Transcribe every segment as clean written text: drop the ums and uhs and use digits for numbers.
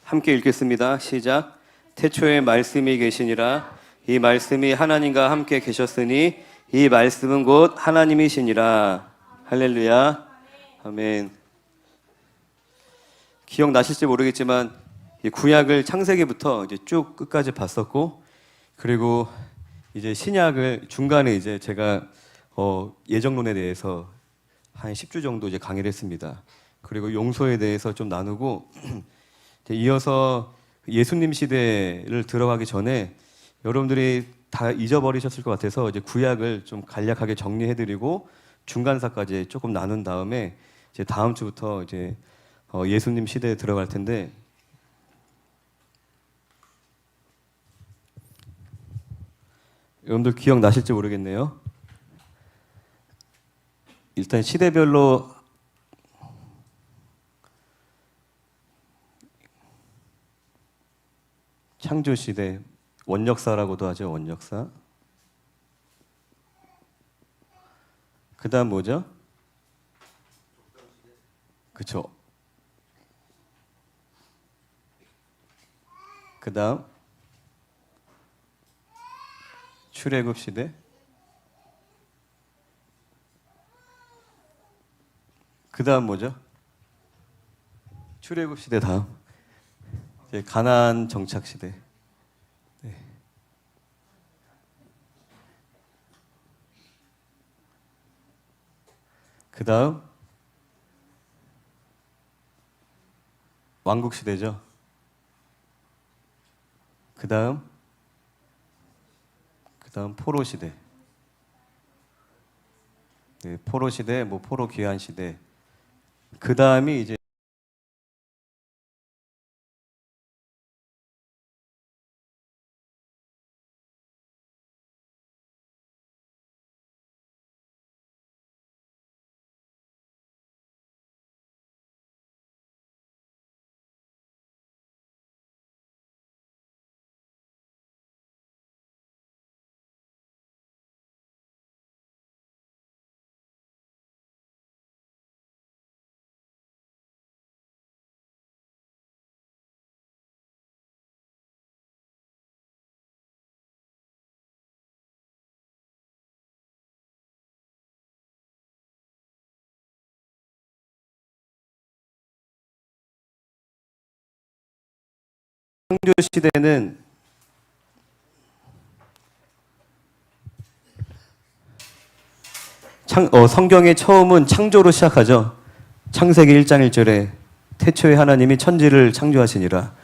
함께 읽겠습니다. 시작. 태초에 말씀이 계시니라. 이 말씀이 하나님과 함께 계셨으니 이 말씀은 곧 하나님이시니라. 할렐루야. 아멘. 기억나실지 모르겠지만 구약을 창세기부터 이제 쭉 끝까지 봤었고, 그리고 이제 신약을 중간에 이제 제가 예정론에 대해서 한 10주 정도 이제 강의를 했습니다. 그리고 용서에 대해서 좀 나누고, 이어서 예수님 시대를 들어가기 전에 여러분들이 다 잊어버리셨을 것 같아서 이제 구약을 좀 간략하게 정리해드리고 중간사까지 조금 나눈 다음에 이제 다음 주부터 이제 예수님 시대에 들어갈 텐데, 여러분들 기억나실지 모르겠네요. 일단 시대별로 창조시대, 원역사라고도 하죠. 원역사. 그 다음 뭐죠? 그쵸. 그 다음 출애굽 시대. 그 다음 뭐죠? 출애굽 시대 다음 이제 가나안 정착 시대. 네. 그 다음 왕국 시대죠. 그 다음 포로 시대. 네, 포로 시대, 뭐 포로 귀환 시대. 그 다음이 이제 창조 시대는 성경의 처음은 창조로 시작하죠. 창세기 1장 1절에 태초에 하나님이 천지를 창조하시니라.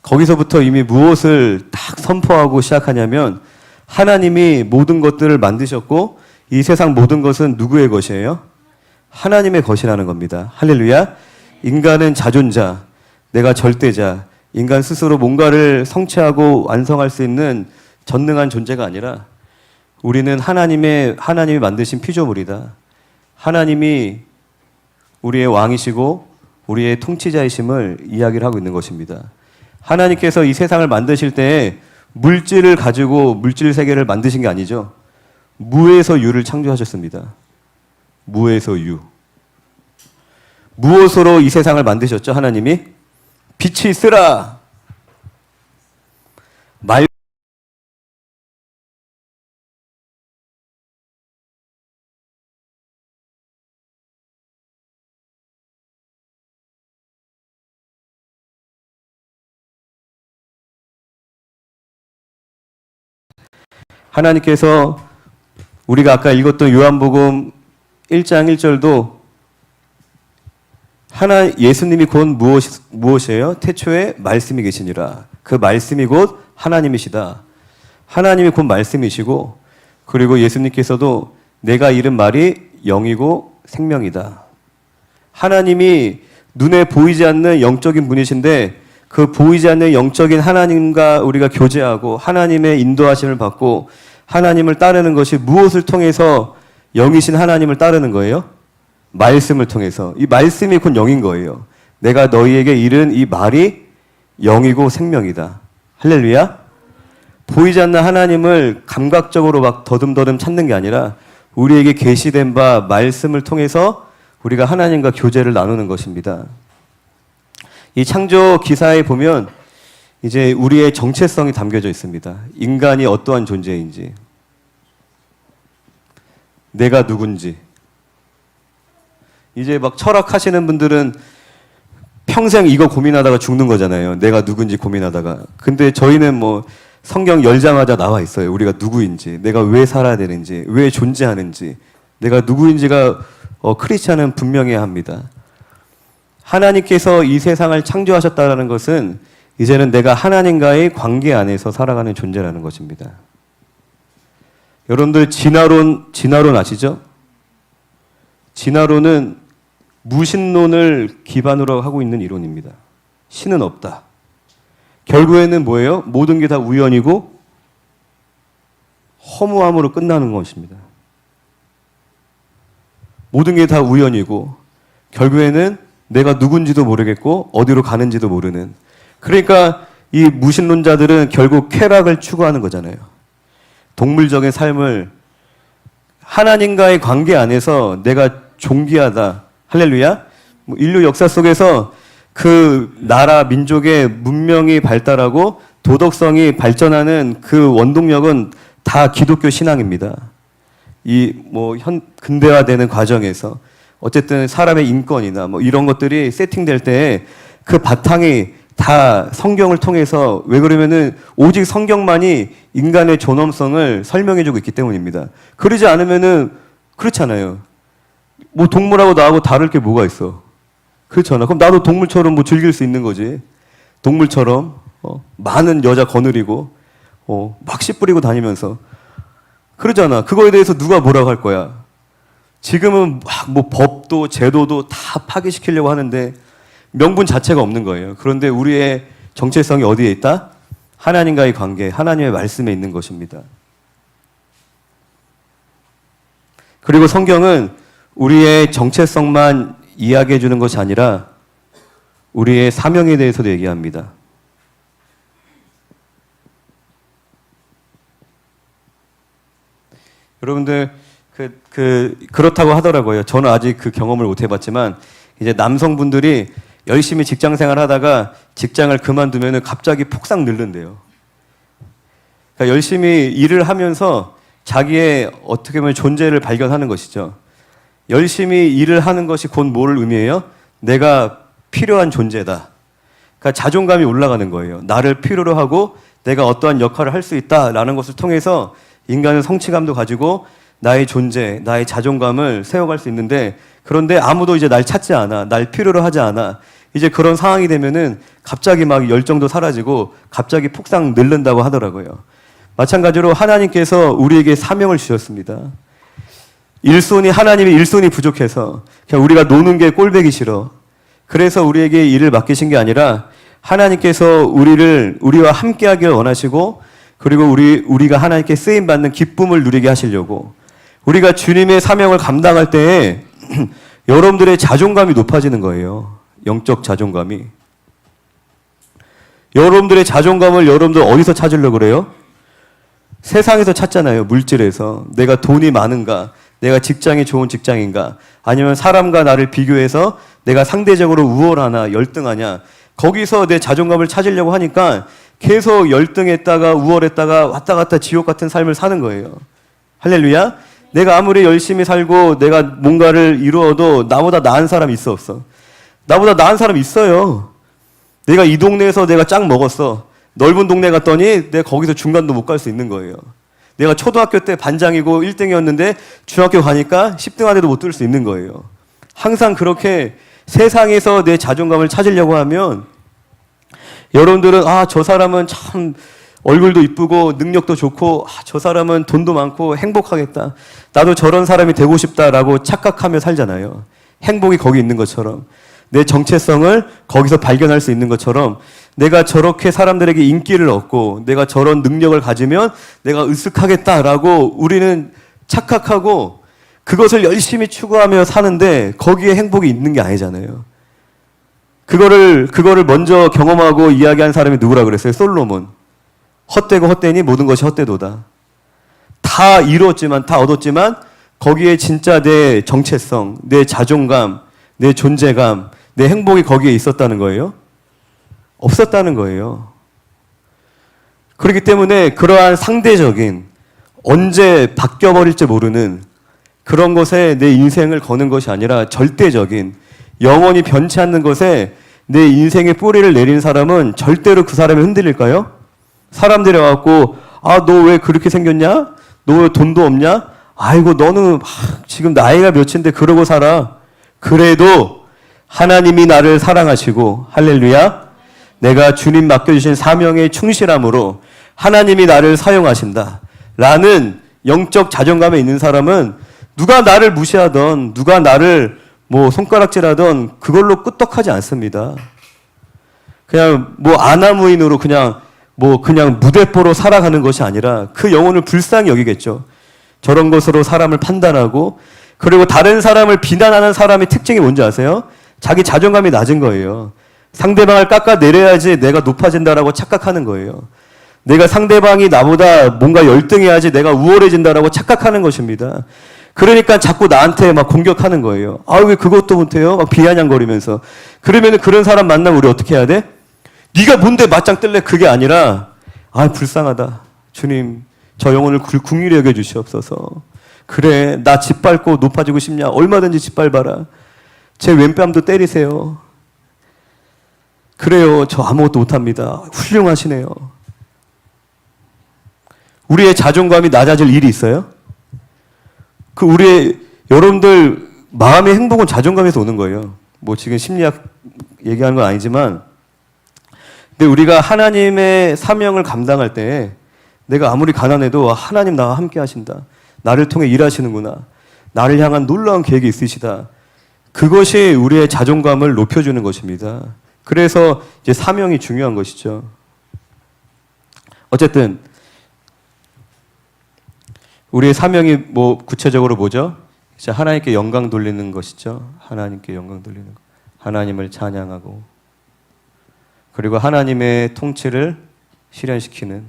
거기서부터 이미 무엇을 딱 선포하고 시작하냐면 하나님이 모든 것들을 만드셨고 이 세상 모든 것은 누구의 것이에요? 하나님의 것이라는 겁니다. 할렐루야. 인간은 자존자, 내가 절대자, 인간 스스로 뭔가를 성취하고 완성할 수 있는 전능한 존재가 아니라 우리는 하나님이 만드신 피조물이다. 하나님이 우리의 왕이시고 우리의 통치자이심을 이야기를 하고 있는 것입니다. 하나님께서 이 세상을 만드실 때 물질을 가지고 물질 세계를 만드신 게 아니죠. 무에서 유를 창조하셨습니다. 무에서 유. 무엇으로 이 세상을 만드셨죠? 하나님이 빛이 있으라. 하나님께서 우리가 아까 읽었던 요한복음 1장 1절도 예수님이 곧 무엇이에요? 태초에 말씀이 계시니라. 그 말씀이 곧 하나님이시다. 하나님이 곧 말씀이시고, 그리고 예수님께서도 내가 이른 말이 영이고 생명이다. 하나님이 눈에 보이지 않는 영적인 분이신데 그 보이지 않는 영적인 하나님과 우리가 교제하고 하나님의 인도하심을 받고 하나님을 따르는 것이 무엇을 통해서 영이신 하나님을 따르는 거예요? 말씀을 통해서. 이 말씀이 곧 영인 거예요. 내가 너희에게 이른 이 말이 영이고 생명이다. 할렐루야. 보이지 않는 하나님을 감각적으로 막 더듬더듬 찾는 게 아니라 우리에게 계시된 바 말씀을 통해서 우리가 하나님과 교제를 나누는 것입니다. 이 창조 기사에 보면 이제 우리의 정체성이 담겨져 있습니다. 인간이 어떠한 존재인지, 내가 누군지. 이제 막 철학하시는 분들은 평생 이거 고민하다가 죽는 거잖아요. 내가 누군지 고민하다가. 근데 저희는 뭐 성경 열자마자 나와 있어요. 우리가 누구인지, 내가 왜 살아야 되는지, 왜 존재하는지, 내가 누구인지가 크리스찬은 분명해야 합니다. 하나님께서 이 세상을 창조하셨다는 것은 이제는 내가 하나님과의 관계 안에서 살아가는 존재라는 것입니다. 여러분들 진화론 아시죠? 진화론은 무신론을 기반으로 하고 있는 이론입니다. 신은 없다. 결국에는 뭐예요? 모든 게 다 우연이고 허무함으로 끝나는 것입니다. 모든 게 다 우연이고 결국에는 내가 누군지도 모르겠고 어디로 가는지도 모르는. 그러니까 이 무신론자들은 결국 쾌락을 추구하는 거잖아요. 동물적인 삶을 하나님과의 관계 안에서 내가 존귀하다. 할렐루야. 인류 역사 속에서 그 나라 민족의 문명이 발달하고 도덕성이 발전하는 그 원동력은 다 기독교 신앙입니다. 이 근대화되는 과정에서 어쨌든 사람의 인권이나 이런 것들이 세팅될 때 그 바탕이 다 성경을 통해서, 왜 그러면은 오직 성경만이 인간의 존엄성을 설명해주고 있기 때문입니다. 그러지 않으면은 그렇잖아요. 동물하고 나하고 다를 게 뭐가 있어? 그렇잖아. 그럼 나도 동물처럼 즐길 수 있는 거지. 동물처럼 많은 여자 거느리고 막 씨 뿌리고 다니면서 그러잖아. 그거에 대해서 누가 뭐라고 할 거야? 지금은 법도 제도도 다 파괴시키려고 하는데 명분 자체가 없는 거예요. 그런데 우리의 정체성이 어디에 있다? 하나님과의 관계, 하나님의 말씀에 있는 것입니다. 그리고 성경은 우리의 정체성만 이야기해 주는 것이 아니라 우리의 사명에 대해서도 얘기합니다. 여러분들 그렇다고 하더라고요. 저는 아직 그 경험을 못 해봤지만 이제 남성분들이 열심히 직장 생활하다가 직장을 그만두면 갑자기 폭삭 늘는데요. 그러니까 열심히 일을 하면서 자기의 어떻게 보면 존재를 발견하는 것이죠. 열심히 일을 하는 것이 곧 뭐를 의미해요? 내가 필요한 존재다. 그러니까 자존감이 올라가는 거예요. 나를 필요로 하고 내가 어떠한 역할을 할 수 있다라는 것을 통해서 인간은 성취감도 가지고 나의 존재, 나의 자존감을 세워갈 수 있는데, 그런데 아무도 이제 날 찾지 않아. 날 필요로 하지 않아. 이제 그런 상황이 되면은 갑자기 막 열정도 사라지고 갑자기 폭삭 늘른다고 하더라고요. 마찬가지로 하나님께서 우리에게 사명을 주셨습니다. 하나님의 일손이 부족해서 그냥 우리가 노는 게 꼴보기 싫어. 그래서 우리에게 일을 맡기신 게 아니라 하나님께서 우리와 함께 하길 원하시고, 그리고 우리가 하나님께 쓰임받는 기쁨을 누리게 하시려고. 우리가 주님의 사명을 감당할 때에 여러분들의 자존감이 높아지는 거예요. 영적 자존감이. 여러분들의 자존감을 여러분들 어디서 찾으려고 그래요? 세상에서 찾잖아요. 물질에서. 내가 돈이 많은가? 내가 직장이 좋은 직장인가? 아니면 사람과 나를 비교해서 내가 상대적으로 우월하나 열등하냐? 거기서 내 자존감을 찾으려고 하니까 계속 열등했다가 우월했다가 왔다 갔다 지옥 같은 삶을 사는 거예요. 할렐루야. 내가 아무리 열심히 살고 내가 뭔가를 이루어도 나보다 나은 사람이 있어 없어? 나보다 나은 사람이 있어요. 내가 이 동네에서 내가 짱 먹었어. 넓은 동네 갔더니 내가 거기서 중간도 못 갈 수 있는 거예요. 내가 초등학교 때 반장이고 1등이었는데 중학교 가니까 10등 안에도 못 들 수 있는 거예요. 항상 그렇게 세상에서 내 자존감을 찾으려고 하면 여러분들은 저 사람은 참 얼굴도 이쁘고 능력도 좋고 저 사람은 돈도 많고 행복하겠다. 나도 저런 사람이 되고 싶다라고 착각하며 살잖아요. 행복이 거기 있는 것처럼, 내 정체성을 거기서 발견할 수 있는 것처럼, 내가 저렇게 사람들에게 인기를 얻고 내가 저런 능력을 가지면 내가 으쓱하겠다라고 우리는 착각하고 그것을 열심히 추구하며 사는데 거기에 행복이 있는 게 아니잖아요. 그거를 먼저 경험하고 이야기한 사람이 누구라 그랬어요? 솔로몬. 헛되고 헛되니 모든 것이 헛되도다. 다 이루었지만, 다 얻었지만 거기에 진짜 내 정체성, 내 자존감, 내 존재감, 내 행복이 거기에 있었다는 거예요. 없었다는 거예요. 그렇기 때문에 그러한 상대적인 언제 바뀌어버릴지 모르는 그런 것에 내 인생을 거는 것이 아니라 절대적인 영원히 변치 않는 것에 내 인생의 뿌리를 내린 사람은 절대로 그 사람이 흔들릴까요? 사람들이 와갖고 아, 너 왜 그렇게 생겼냐? 너 왜 돈도 없냐? 아이고 너는 지금 나이가 몇인데 그러고 살아. 그래도 하나님이 나를 사랑하시고 할렐루야. 내가 주님 맡겨주신 사명에 충실함으로 하나님이 나를 사용하신다 라는 영적 자존감에 있는 사람은 누가 나를 무시하던 누가 나를 뭐 손가락질하던 그걸로 끄떡하지 않습니다. 그냥 뭐 아나무인으로 그냥 무대뽀로 살아가는 것이 아니라 그 영혼을 불쌍히 여기겠죠. 저런 것으로 사람을 판단하고 그리고 다른 사람을 비난하는 사람의 특징이 뭔지 아세요? 자기 자존감이 낮은 거예요. 상대방을 깎아내려야지 내가 높아진다라고 착각하는 거예요. 내가 상대방이 나보다 뭔가 열등해야지 내가 우월해진다라고 착각하는 것입니다. 그러니까 자꾸 나한테 막 공격하는 거예요. 아, 왜 그것도 못해요? 막 비아냥거리면서. 그러면 그런 사람 만나면 우리 어떻게 해야 돼? 네가 뭔데 맞짱 뜰래? 그게 아니라 아, 불쌍하다. 주님, 저 영혼을 긍휼히 여겨 주시옵소서. 그래, 나 짓밟고 높아지고 싶냐? 얼마든지 짓밟아라. 제 왼뺨도 때리세요. 그래요, 저 아무것도 못합니다. 훌륭하시네요. 우리의 자존감이 낮아질 일이 있어요? 여러분들 마음의 행복은 자존감에서 오는 거예요. 뭐 지금 심리학 얘기하는 건 아니지만, 근데 우리가 하나님의 사명을 감당할 때 내가 아무리 가난해도 하나님 나와 함께 하신다. 나를 통해 일하시는구나. 나를 향한 놀라운 계획이 있으시다. 그것이 우리의 자존감을 높여주는 것입니다. 그래서 이제 사명이 중요한 것이죠. 어쨌든 우리의 사명이 뭐 구체적으로 뭐죠? 이제 하나님께 영광 돌리는 것이죠. 하나님께 영광 돌리는 것. 하나님을 찬양하고 그리고 하나님의 통치를 실현시키는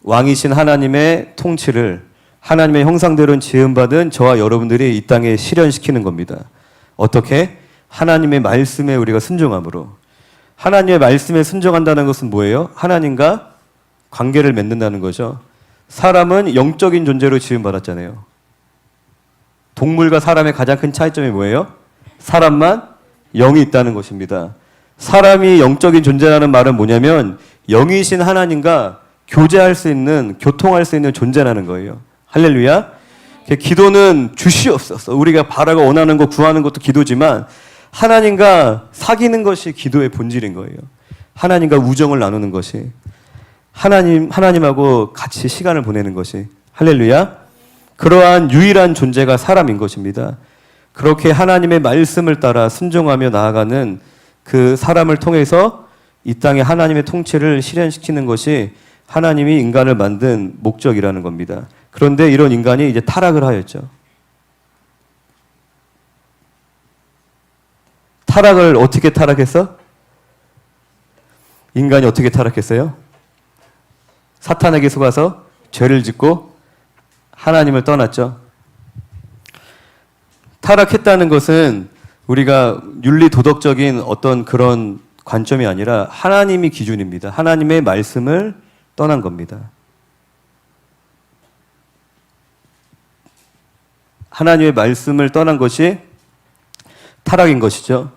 왕이신 하나님의 통치를 하나님의 형상대로 지음받은 저와 여러분들이 이 땅에 실현시키는 겁니다. 어떻게? 하나님의 말씀에 우리가 순종함으로. 하나님의 말씀에 순종한다는 것은 뭐예요? 하나님과 관계를 맺는다는 거죠. 사람은 영적인 존재로 지음받았잖아요. 동물과 사람의 가장 큰 차이점이 뭐예요? 사람만 영이 있다는 것입니다. 사람이 영적인 존재라는 말은 뭐냐면 영이신 하나님과 교제할 수 있는, 교통할 수 있는 존재라는 거예요. 할렐루야. 기도는 주시옵소서. 우리가 바라고 원하는 거 구하는 것도 기도지만 하나님과 사귀는 것이 기도의 본질인 거예요. 하나님과 우정을 나누는 것이, 하나님하고 같이 시간을 보내는 것이, 할렐루야. 그러한 유일한 존재가 사람인 것입니다. 그렇게 하나님의 말씀을 따라 순종하며 나아가는 그 사람을 통해서 이 땅에 하나님의 통치를 실현시키는 것이 하나님이 인간을 만든 목적이라는 겁니다. 그런데 이런 인간이 이제 타락을 하였죠. 타락을 어떻게 타락했어? 인간이 어떻게 타락했어요? 사탄에게 속아서 죄를 짓고 하나님을 떠났죠. 타락했다는 것은 우리가 윤리 도덕적인 어떤 그런 관점이 아니라 하나님이 기준입니다. 하나님의 말씀을 떠난 겁니다. 하나님의 말씀을 떠난 것이 타락인 것이죠.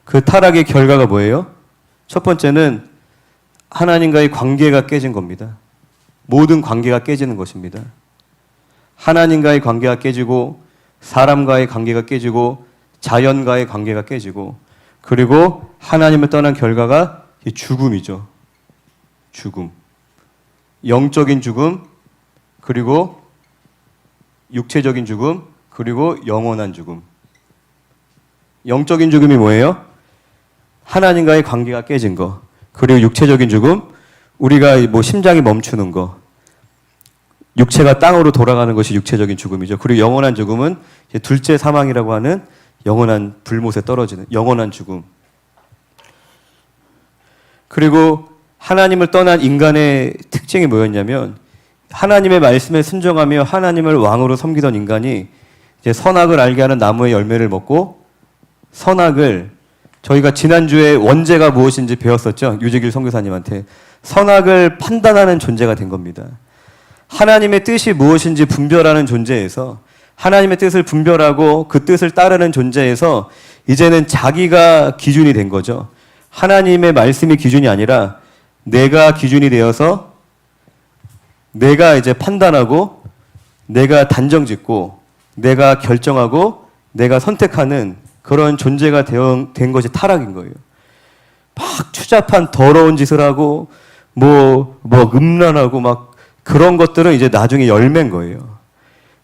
그 타락의 결과가 뭐예요? 첫 번째는 하나님과의 관계가 깨진 겁니다. 모든 관계가 깨지는 것입니다. 하나님과의 관계가 깨지고 사람과의 관계가 깨지고 자연과의 관계가 깨지고 그리고 하나님을 떠난 결과가 죽음이죠. 죽음. 영적인 죽음, 그리고 육체적인 죽음, 그리고 영원한 죽음. 영적인 죽음이 뭐예요? 하나님과의 관계가 깨진 거. 그리고 육체적인 죽음, 우리가 뭐 심장이 멈추는 거. 육체가 땅으로 돌아가는 것이 육체적인 죽음이죠. 그리고 영원한 죽음은 이제 둘째 사망이라고 하는 영원한 불못에 떨어지는 영원한 죽음. 그리고 하나님을 떠난 인간의 특징이 뭐였냐면 하나님의 말씀에 순종하며 하나님을 왕으로 섬기던 인간이 이제 선악을 알게 하는 나무의 열매를 먹고 선악을 저희가 지난주에 원죄가 무엇인지 배웠었죠. 유재길 선교사님한테. 선악을 판단하는 존재가 된 겁니다. 하나님의 뜻이 무엇인지 분별하는 존재에서 하나님의 뜻을 분별하고 그 뜻을 따르는 존재에서 이제는 자기가 기준이 된 거죠. 하나님의 말씀이 기준이 아니라 내가 기준이 되어서 내가 이제 판단하고 내가 단정짓고 내가 결정하고 내가 선택하는 그런 존재가 된 것이 타락인 거예요. 막 추잡한 더러운 짓을 하고 뭐 음란하고 막 그런 것들은 이제 나중에 열매인 거예요.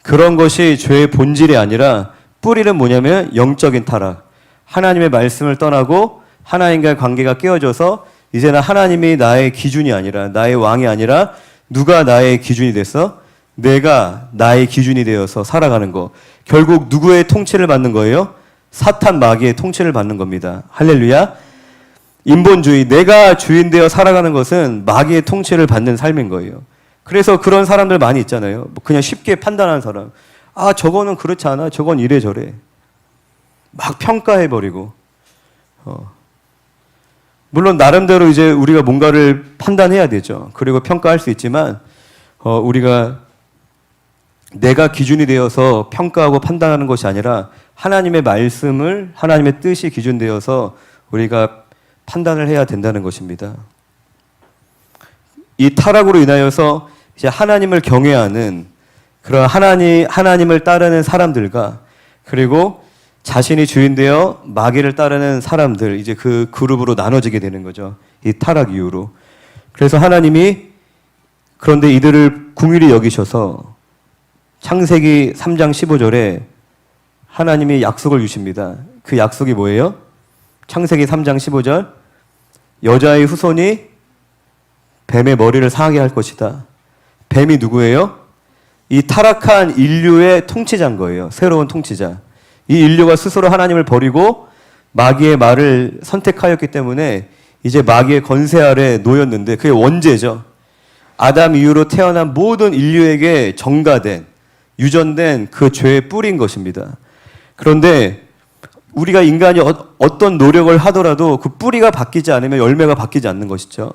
그런 것이 죄의 본질이 아니라 뿌리는 뭐냐면 영적인 타락. 하나님의 말씀을 떠나고 하나님과의 관계가 깨어져서 이제는 하나님이 나의 기준이 아니라 나의 왕이 아니라 누가 나의 기준이 됐어? 내가 나의 기준이 되어서 살아가는 거. 결국 누구의 통치를 받는 거예요? 사탄 마귀의 통치를 받는 겁니다. 할렐루야. 인본주의, 내가 주인 되어 살아가는 것은 마귀의 통치를 받는 삶인 거예요. 그래서 그런 사람들 많이 있잖아요. 그냥 쉽게 판단하는 사람. 아, 저거는 그렇지 않아. 저건 이래저래. 막 평가해버리고. 물론 나름대로 이제 우리가 뭔가를 판단해야 되죠. 그리고 평가할 수 있지만 우리가 내가 기준이 되어서 평가하고 판단하는 것이 아니라 하나님의 말씀을 하나님의 뜻이 기준되어서 우리가 판단을 해야 된다는 것입니다. 이 타락으로 인하여서 이제 하나님을 경외하는 그런 하나님을 따르는 사람들과 그리고 자신이 주인 되어 마귀를 따르는 사람들, 이제 그 그룹으로 나눠지게 되는 거죠. 이 타락 이후로. 그래서 하나님이 그런데 이들을 긍휼히 여기셔서 창세기 3장 15절에 하나님이 약속을 주십니다. 그 약속이 뭐예요? 창세기 3장 15절. 여자의 후손이 뱀의 머리를 상하게 할 것이다. 뱀이 누구예요? 이 타락한 인류의 통치자인 거예요. 새로운 통치자. 이 인류가 스스로 하나님을 버리고 마귀의 말을 선택하였기 때문에 이제 마귀의 권세 아래 놓였는데 그게 원죄죠. 아담 이후로 태어난 모든 인류에게 전가된, 유전된 그 죄의 뿌리인 것입니다. 그런데 우리가 인간이 어떤 노력을 하더라도 그 뿌리가 바뀌지 않으면 열매가 바뀌지 않는 것이죠.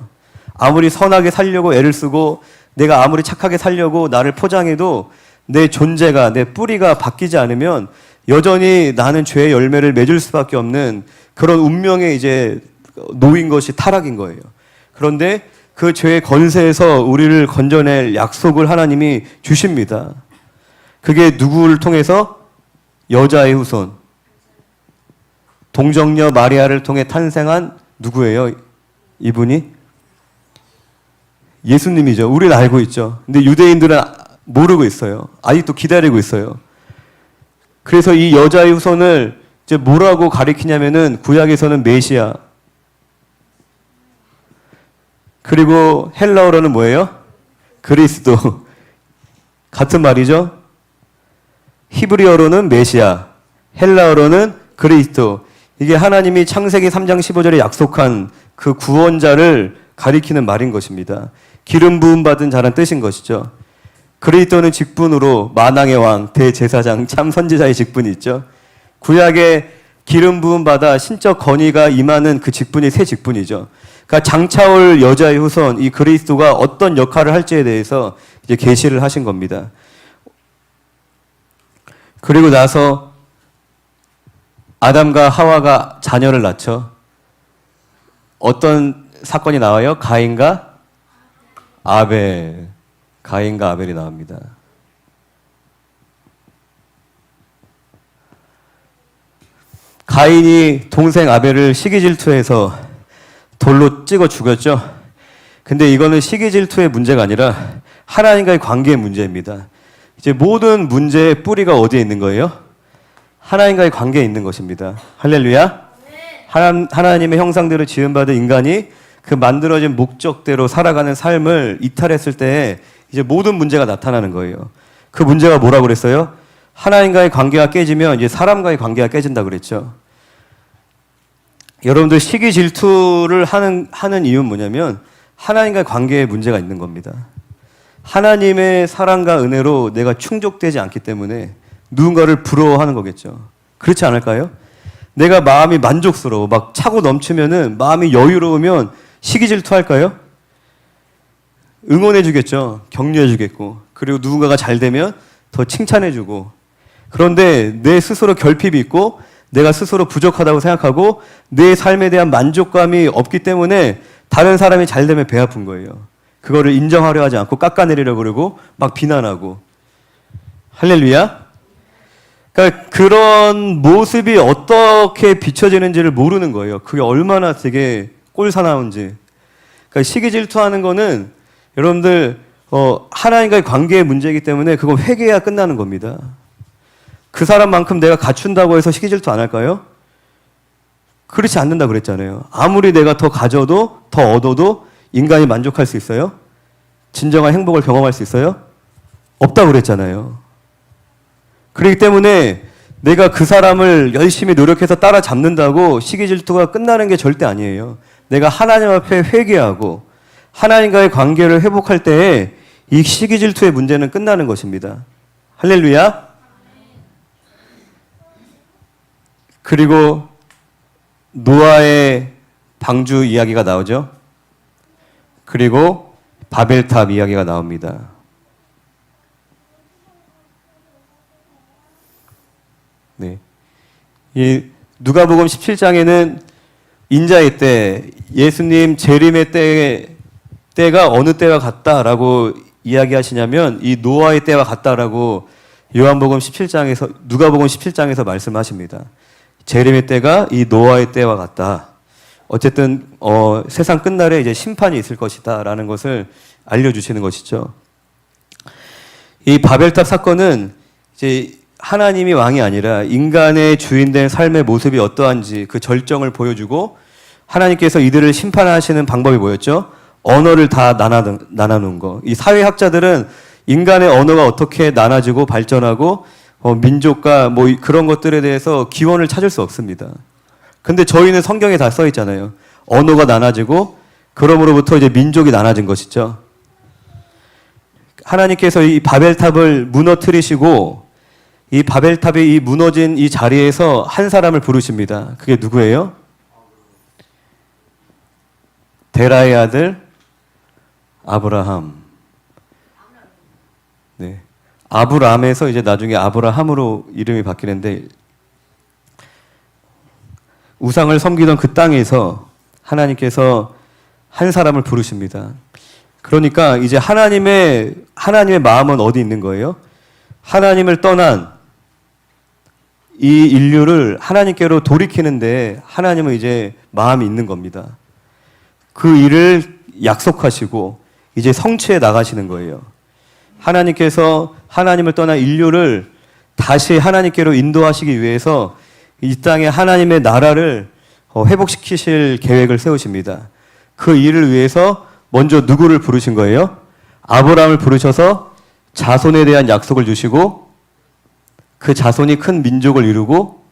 아무리 선하게 살려고 애를 쓰고 내가 아무리 착하게 살려고 나를 포장해도 내 존재가, 내 뿌리가 바뀌지 않으면 여전히 나는 죄의 열매를 맺을 수밖에 없는 그런 운명에 이제 놓인 것이 타락인 거예요. 그런데 그 죄의 권세에서 우리를 건져낼 약속을 하나님이 주십니다. 그게 누구를 통해서? 여자의 후손. 동정녀 마리아를 통해 탄생한 누구예요? 이분이? 예수님이죠. 우리는 알고 있죠. 근데 유대인들은 모르고 있어요. 아직도 기다리고 있어요. 그래서 이 여자의 후손을 이제 뭐라고 가리키냐면은 구약에서는 메시아. 그리고 헬라어로는 뭐예요? 그리스도. 같은 말이죠? 히브리어로는 메시아. 헬라어로는 그리스도. 이게 하나님이 창세기 3장 15절에 약속한 그 구원자를 가리키는 말인 것입니다. 기름 부음 받은 자란 뜻인 것이죠. 그리스도는 직분으로 만왕의 왕, 대제사장, 참 선지자의 직분이 있죠. 구약에 기름 부음 받아 신적 권위가 임하는 그 직분이 새 직분이죠. 그러니까 장차올 여자의 후손, 이 그리스도가 어떤 역할을 할지에 대해서 이제 계시를 하신 겁니다. 그리고 나서 아담과 하와가 자녀를 낳죠. 어떤 사건이 나와요? 가인과 아벨. 가인과 아벨이 나옵니다. 가인이 동생 아벨을 시기질투해서 돌로 찍어 죽였죠. 근데 이거는 시기질투의 문제가 아니라 하나님과의 관계의 문제입니다. 이제 모든 문제의 뿌리가 어디에 있는 거예요? 하나님과의 관계에 있는 것입니다. 할렐루야. 하나님의 형상대로 지음받은 인간이 그 만들어진 목적대로 살아가는 삶을 이탈했을 때 이제 모든 문제가 나타나는 거예요. 그 문제가 뭐라고 그랬어요? 하나님과의 관계가 깨지면 이제 사람과의 관계가 깨진다 그랬죠. 여러분들 시기 질투를 하는 이유는 뭐냐면 하나님과의 관계에 문제가 있는 겁니다. 하나님의 사랑과 은혜로 내가 충족되지 않기 때문에 누군가를 부러워하는 거겠죠. 그렇지 않을까요? 내가 마음이 만족스러워, 막 차고 넘치면은, 마음이 여유로우면 시기 질투할까요? 응원해주겠죠. 격려해주겠고. 그리고 누군가가 잘 되면 더 칭찬해주고. 그런데 내 스스로 결핍이 있고 내가 스스로 부족하다고 생각하고 내 삶에 대한 만족감이 없기 때문에 다른 사람이 잘 되면 배 아픈 거예요. 그거를 인정하려 하지 않고 깎아내리려고 그러고 막 비난하고. 할렐루야. 그러니까 그런 모습이 어떻게 비춰지는지를 모르는 거예요. 그게 얼마나 되게 꼴사나운지. 그러니까 시기 질투하는 거는 여러분들 하나님과의 관계의 문제이기 때문에 그건 회개해야 끝나는 겁니다. 그 사람만큼 내가 갖춘다고 해서 시기 질투 안 할까요? 그렇지 않는다 그랬잖아요. 아무리 내가 더 가져도 더 얻어도 인간이 만족할 수 있어요? 진정한 행복을 경험할 수 있어요? 없다고 그랬잖아요. 그렇기 때문에 내가 그 사람을 열심히 노력해서 따라잡는다고 시기 질투가 끝나는 게 절대 아니에요. 내가 하나님 앞에 회개하고 하나님과의 관계를 회복할 때에 이 시기 질투의 문제는 끝나는 것입니다. 할렐루야. 그리고 노아의 방주 이야기가 나오죠. 그리고 바벨탑 이야기가 나옵니다. 네. 이 누가복음 17장에는 인자의 때, 예수님 재림의 때가 어느 때와 같다라고 이야기하시냐면 이 노아의 때와 같다라고 요한복음 17장에서 누가복음 17장에서 말씀하십니다. 재림의 때가 이 노아의 때와 같다. 어쨌든 세상 끝날에 이제 심판이 있을 것이다라는 것을 알려주시는 것이죠. 이 바벨탑 사건은 이제 하나님이 왕이 아니라 인간의 주인된 삶의 모습이 어떠한지 그 절정을 보여주고 하나님께서 이들을 심판하시는 방법이 뭐였죠? 언어를 다 나눠놓은 거. 이 사회학자들은 인간의 언어가 어떻게 나눠지고 발전하고 민족과 뭐 그런 것들에 대해서 기원을 찾을 수 없습니다. 근데 저희는 성경에 다 써 있잖아요. 언어가 나눠지고 그럼으로부터 이제 민족이 나눠진 것이죠. 하나님께서 이 바벨탑을 무너뜨리시고 이 바벨탑이 이 무너진 이 자리에서 한 사람을 부르십니다. 그게 누구예요? 데라의 아들 아브라함. 네. 아브람에서 이제 나중에 아브라함으로 이름이 바뀌는데 우상을 섬기던 그 땅에서 하나님께서 한 사람을 부르십니다. 그러니까 이제 하나님의 마음은 어디 있는 거예요? 하나님을 떠난 이 인류를 하나님께로 돌이키는데 하나님은 이제 마음이 있는 겁니다. 그 일을 약속하시고 이제 성취해 나가시는 거예요. 하나님께서 하나님을 떠난 인류를 다시 하나님께로 인도하시기 위해서 이 땅에 하나님의 나라를 회복시키실 계획을 세우십니다. 그 일을 위해서 먼저 누구를 부르신 거예요? 아브라함을 부르셔서 자손에 대한 약속을 주시고 그 자손이 큰 민족을 이루고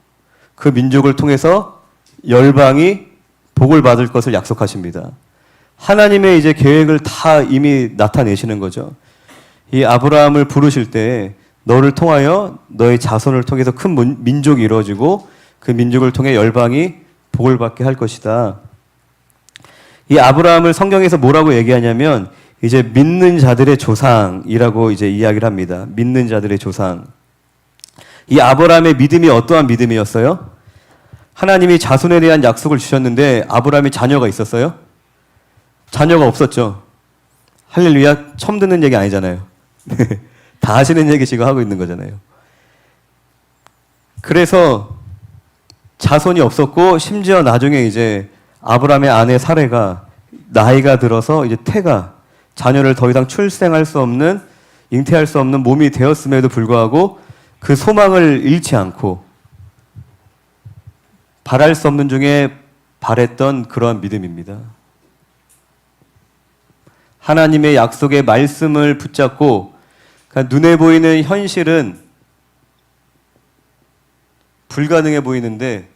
그 민족을 통해서 열방이 복을 받을 것을 약속하십니다. 하나님의 이제 계획을 다 이미 나타내시는 거죠. 이 아브라함을 부르실 때 너를 통하여 너의 자손을 통해서 큰 민족이 이루어지고 그 민족을 통해 열방이 복을 받게 할 것이다. 이 아브라함을 성경에서 뭐라고 얘기하냐면 이제 믿는 자들의 조상이라고 이제 이야기를 합니다. 믿는 자들의 조상. 이 아브라함의 믿음이 어떠한 믿음이었어요? 하나님이 자손에 대한 약속을 주셨는데 아브라함이 자녀가 있었어요? 자녀가 없었죠. 할렐루야. 처음 듣는 얘기 아니잖아요. 다 아시는 얘기 지금 하고 있는 거잖아요. 그래서 자손이 없었고 심지어 나중에 이제 아브라함의 아내 사레가 나이가 들어서 이제 태가 자녀를 더 이상 출생할 수 없는 잉태할 수 없는 몸이 되었음에도 불구하고 그 소망을 잃지 않고 바랄 수 없는 중에 바랬던 그러한 믿음입니다. 하나님의 약속의 말씀을 붙잡고 그러니까 눈에 보이는 현실은 불가능해 보이는데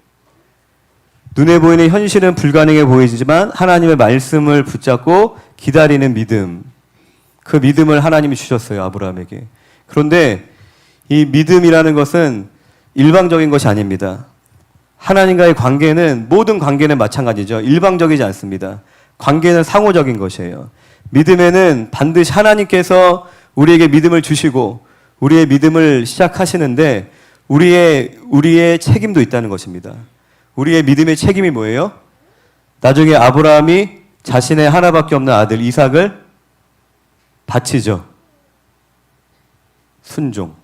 눈에 보이는 현실은 불가능해 보이지만 하나님의 말씀을 붙잡고 기다리는 믿음, 그 믿음을 하나님이 주셨어요, 아브라함에게. 그런데 이 믿음이라는 것은 일방적인 것이 아닙니다. 하나님과의 관계는 모든 관계는 마찬가지죠. 일방적이지 않습니다. 관계는 상호적인 것이에요. 믿음에는 반드시 하나님께서 우리에게 믿음을 주시고 우리의 믿음을 시작하시는데 우리의 책임도 있다는 것입니다. 우리의 믿음의 책임이 뭐예요? 나중에 아브라함이 자신의 하나밖에 없는 아들 이삭을 바치죠. 순종.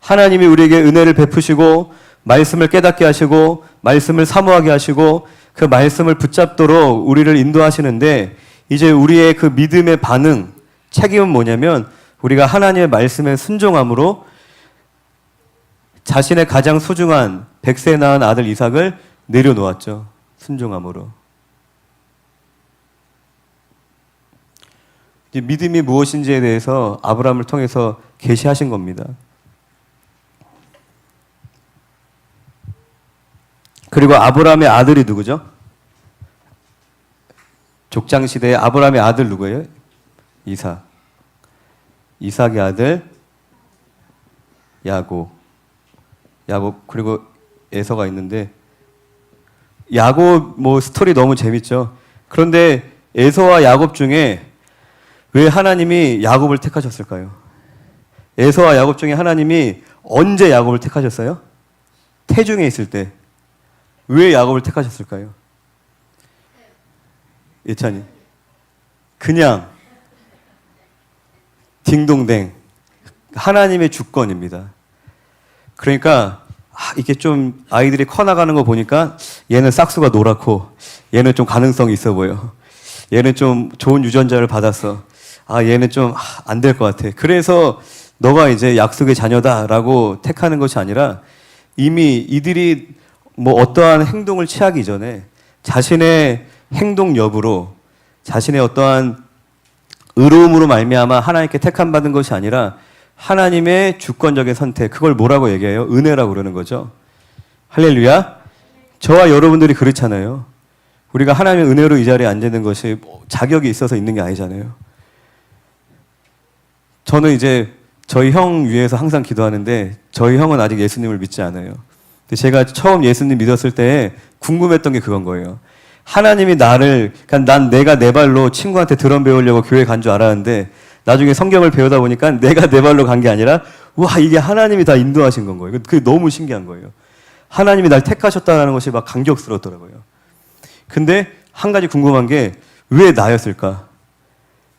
하나님이 우리에게 은혜를 베푸시고 말씀을 깨닫게 하시고 말씀을 사모하게 하시고 그 말씀을 붙잡도록 우리를 인도하시는데 이제 우리의 그 믿음의 반응, 책임은 뭐냐면 우리가 하나님의 말씀에 순종함으로 자신의 가장 소중한 100세 낳은 아들 이삭을 내려놓았죠. 순종함으로. 이제 믿음이 무엇인지에 대해서 아브라함을 통해서 계시하신 겁니다. 그리고 아브라함의 아들이 누구죠? 족장 시대에 아브라함의 아들 누구예요? 이삭. 이삭의 아들 야곱. 야곱 그리고 에서가 있는데 야곱 뭐 스토리 너무 재밌죠. 그런데 에서와 야곱 중에 왜 하나님이 야곱을 택하셨을까요? 에서와 야곱 중에 하나님이 언제 야곱을 택하셨어요? 태중에 있을 때. 왜 야곱을 택하셨을까요? 예찬이. 그냥 딩동댕. 하나님의 주권입니다. 그러니까 이게 좀 아이들이 커나가는 거 보니까 얘는 싹수가 노랗고 얘는 좀 가능성이 있어 보여. 얘는 좀 좋은 유전자를 받았어. 얘는 좀 안 될 것 같아. 그래서 너가 이제 약속의 자녀다라고 택하는 것이 아니라 이미 이들이 뭐 어떠한 행동을 취하기 전에 자신의 행동 여부로 자신의 어떠한 의로움으로 말미암아 하나님께 택함 받은 것이 아니라 하나님의 주권적인 선택, 그걸 뭐라고 얘기해요? 은혜라고 그러는 거죠. 할렐루야. 저와 여러분들이 그렇잖아요. 우리가 하나님의 은혜로 이 자리에 앉는 것이 자격이 있어서 있는 게 아니잖아요. 저는 이제 저희 형 위해서 항상 기도하는데 저희 형은 아직 예수님을 믿지 않아요. 근데 제가 처음 예수님 믿었을 때 궁금했던 게 그건 거예요. 하나님이 나를, 그러니까 내가 내 발로 친구한테 드럼 배우려고 교회 간 줄 알았는데 나중에 성경을 배우다 보니까 내가 내 발로 간 게 아니라 와, 이게 하나님이 다 인도하신 건 거예요. 그게 너무 신기한 거예요. 하나님이 날 택하셨다는 것이 막 감격스럽더라고요. 근데 한 가지 궁금한 게 왜 나였을까?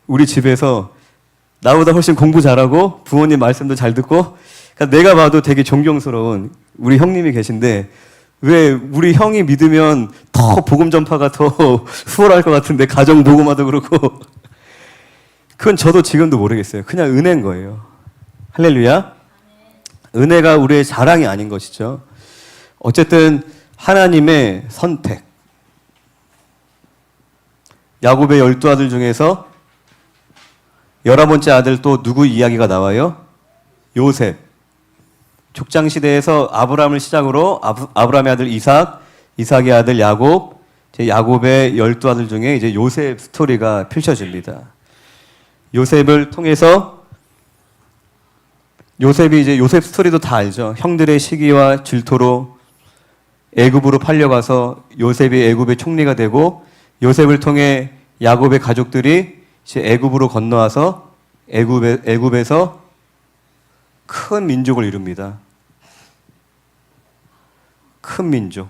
우리 집에서 나보다 훨씬 공부 잘하고 부모님 말씀도 잘 듣고 그러니까 내가 봐도 되게 존경스러운 우리 형님이 계신데 왜 우리 형이 믿으면 더 복음 전파가 더 수월할 것 같은데 가정 복음화도 그렇고 그건 저도 지금도 모르겠어요. 그냥 은혜인 거예요. 할렐루야. 은혜가 우리의 자랑이 아닌 것이죠. 어쨌든 하나님의 선택. 야곱의 12아들 중에서 11번째 아들 또 누구 이야기가 나와요? 요셉. 족장시대에서 아브라함을 시작으로 아브라함의 아들 이삭, 이삭의 아들 야곱, 야곱의 12아들 중에 이제 요셉 스토리가 펼쳐집니다. 요셉을 통해서 요셉이 이제 요셉 스토리도 다 알죠. 형들의 시기와 질투로 애굽으로 팔려가서 요셉이 애굽의 총리가 되고 요셉을 통해 야곱의 가족들이 이제 애굽으로 건너와서 애굽에서 큰 민족을 이룹니다. 큰 민족.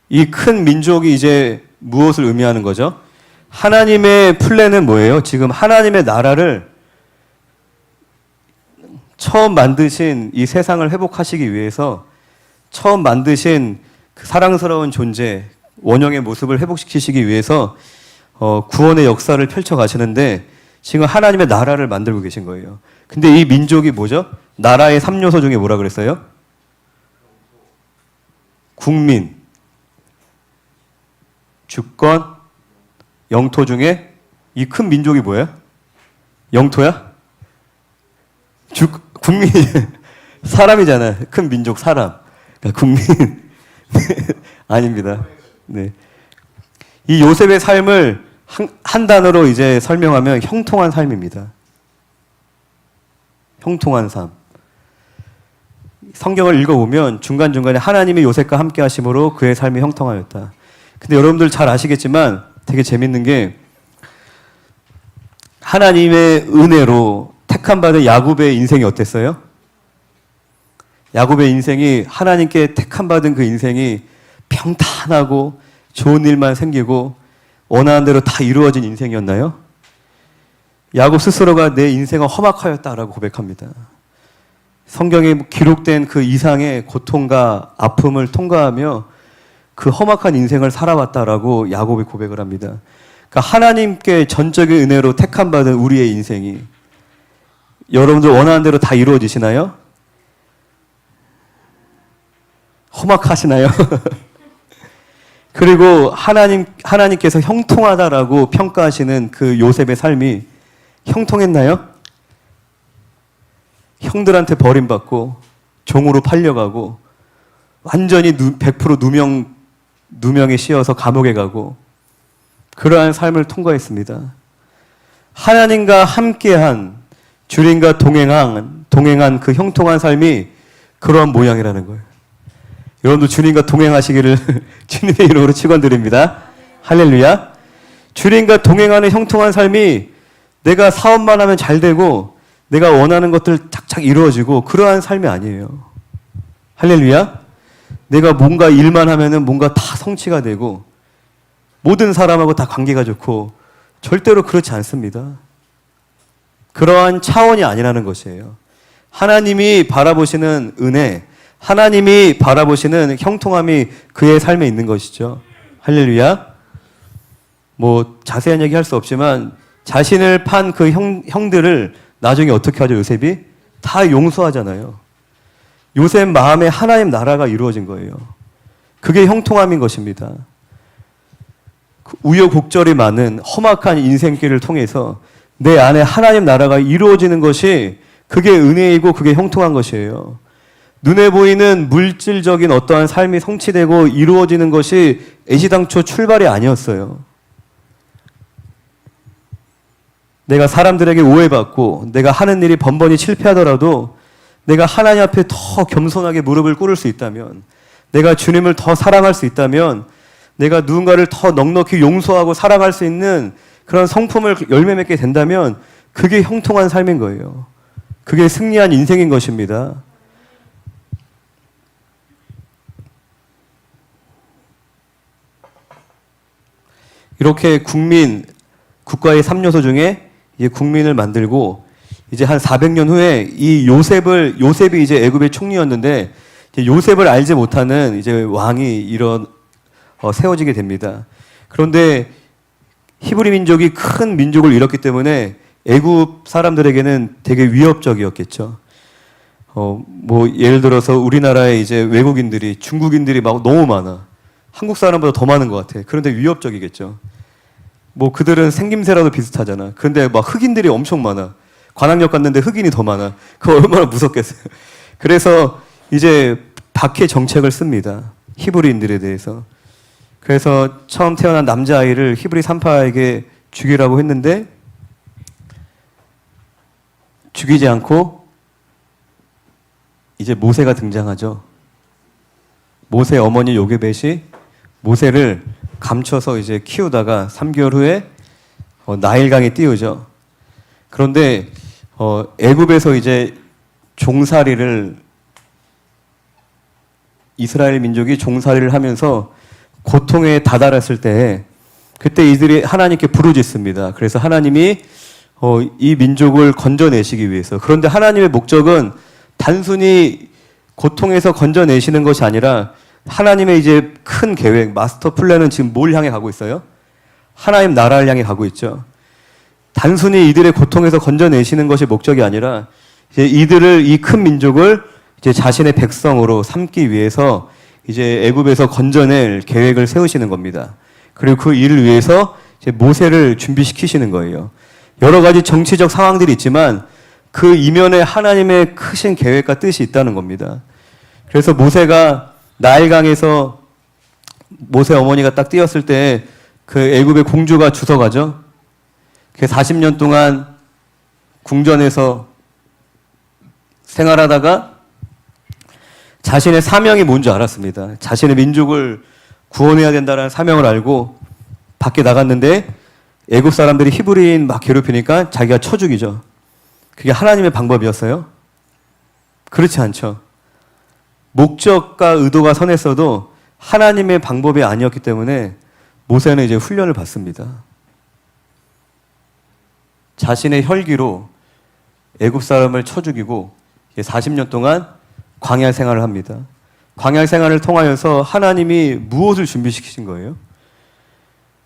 이 큰 민족이 이제 무엇을 의미하는 거죠? 하나님의 플랜은 뭐예요? 지금 하나님의 나라를 처음 만드신 이 세상을 회복하시기 위해서 처음 만드신 그 사랑스러운 존재, 원형의 모습을 회복시키시기 위해서 구원의 역사를 펼쳐 가시는데 지금 하나님의 나라를 만들고 계신 거예요. 근데 이 민족이 뭐죠? 나라의 3요소 중에 뭐라 그랬어요? 국민, 주권, 영토 중에 이 큰 민족이 뭐예요? 영토야? 국민, 사람이잖아요. 큰 민족, 사람. 그러니까 국민. 아닙니다. 네. 이 요셉의 삶을 한 단어로 이제 설명하면 형통한 삶입니다. 형통한 삶. 성경을 읽어보면 중간중간에 하나님이 요셉과 함께 하심으로 그의 삶이 형통하였다. 근데 여러분들 잘 아시겠지만 되게 재밌는 게 하나님의 은혜로 택함받은 야곱의 인생이 어땠어요? 야곱의 인생이 하나님께 택함받은 그 인생이 평탄하고 좋은 일만 생기고 원하는 대로 다 이루어진 인생이었나요? 야곱 스스로가 내 인생은 험악하였다라고 고백합니다. 성경에 기록된 그 이상의 고통과 아픔을 통과하며 그 험악한 인생을 살아왔다라고 야곱이 고백을 합니다. 그러니까 하나님께 전적인 은혜로 택함받은 우리의 인생이 여러분들 원하는 대로 다 이루어지시나요? 험악하시나요? 그리고 하나님께서 형통하다라고 평가하시는 그 요셉의 삶이 형통했나요? 형들한테 버림받고 종으로 팔려가고 완전히 100% 누명에 씌어서 감옥에 가고 그러한 삶을 통과했습니다. 하나님과 함께한 주님과 동행한 그 형통한 삶이 그러한 모양이라는 거예요. 여러분도 주님과 동행하시기를 주님의 이름으로 축원드립니다. 할렐루야. 주님과 동행하는 형통한 삶이 내가 사업만 하면 잘 되고 내가 원하는 것들 착착 이루어지고 그러한 삶이 아니에요. 할렐루야. 내가 뭔가 일만 하면은 뭔가 다 성취가 되고 모든 사람하고 다 관계가 좋고 절대로 그렇지 않습니다. 그러한 차원이 아니라는 것이에요. 하나님이 바라보시는 은혜, 하나님이 바라보시는 형통함이 그의 삶에 있는 것이죠. 할렐루야. 뭐 자세한 얘기 할 수 없지만 자신을 판 그 형들을 나중에 어떻게 하죠? 요셉이 다 용서하잖아요. 요셉 마음에 하나님 나라가 이루어진 거예요. 그게 형통함인 것입니다. 우여곡절이 많은 험악한 인생길을 통해서 내 안에 하나님 나라가 이루어지는 것이 그게 은혜이고 그게 형통한 것이에요. 눈에 보이는 물질적인 어떠한 삶이 성취되고 이루어지는 것이 애시당초 출발이 아니었어요. 내가 사람들에게 오해받고 내가 하는 일이 번번이 실패하더라도 내가 하나님 앞에 더 겸손하게 무릎을 꿇을 수 있다면, 내가 주님을 더 사랑할 수 있다면, 내가 누군가를 더 넉넉히 용서하고 사랑할 수 있는 그런 성품을 열매 맺게 된다면 그게 형통한 삶인 거예요. 그게 승리한 인생인 것입니다. 이렇게 국가의 3요소 중에 이제 국민을 만들고 이제 한 400년 후에 이 요셉이 이제 애굽의 총리였는데 이제 요셉을 알지 못하는 이제 왕이 세워지게 됩니다. 그런데 히브리 민족이 큰 민족을 잃었기 때문에 애굽 사람들에게는 되게 위협적이었겠죠. 뭐 예를 들어서 우리나라에 이제 외국인들이 중국인들이 막 너무 많아. 한국 사람보다 더 많은 것 같아. 그런데 위협적이겠죠. 뭐 그들은 생김새라도 비슷하잖아. 그런데 막 흑인들이 엄청 많아. 관악역 갔는데 흑인이 더 많아. 그거 얼마나 무섭겠어요. 그래서 이제 박해 정책을 씁니다. 히브리인들에 대해서. 그래서 처음 태어난 남자아이를 히브리 산파에게 죽이라고 했는데 죽이지 않고 이제 모세가 등장하죠. 모세 어머니 요게벳이 모세를 감춰서 이제 키우다가 3개월 후에 나일강에 띄우죠. 그런데 애굽에서 이제 이스라엘 민족이 종살이를 하면서 고통에 다다랐을 때 그때 이들이 하나님께 부르짖습니다. 그래서 하나님이 이 민족을 건져내시기 위해서, 그런데 하나님의 목적은 단순히 고통에서 건져내시는 것이 아니라 하나님의 이제 큰 계획, 마스터 플랜은 지금 뭘 향해 가고 있어요? 하나님 나라를 향해 가고 있죠. 단순히 이들의 고통에서 건져내시는 것이 목적이 아니라 이제 이 큰 민족을 이제 자신의 백성으로 삼기 위해서 이제 애굽에서 건져낼 계획을 세우시는 겁니다. 그리고 그 일을 위해서 이제 모세를 준비시키시는 거예요. 여러 가지 정치적 상황들이 있지만 그 이면에 하나님의 크신 계획과 뜻이 있다는 겁니다. 그래서 모세가 나일강에서 모세 어머니가 딱 뛰었을 때 그 애굽의 공주가 주워가죠. 그 40년 동안 궁전에서 생활하다가 자신의 사명이 뭔지 알았습니다. 자신의 민족을 구원해야 된다는 사명을 알고 밖에 나갔는데 애굽 사람들이 히브리인 막 괴롭히니까 자기가 쳐 죽이죠. 그게 하나님의 방법이었어요? 그렇지 않죠. 목적과 의도가 선했어도 하나님의 방법이 아니었기 때문에 모세는 이제 훈련을 받습니다. 자신의 혈기로 애굽 사람을 쳐 죽이고 40년 동안 광야 생활을 합니다. 광야 생활을 통하여서 하나님이 무엇을 준비시키신 거예요?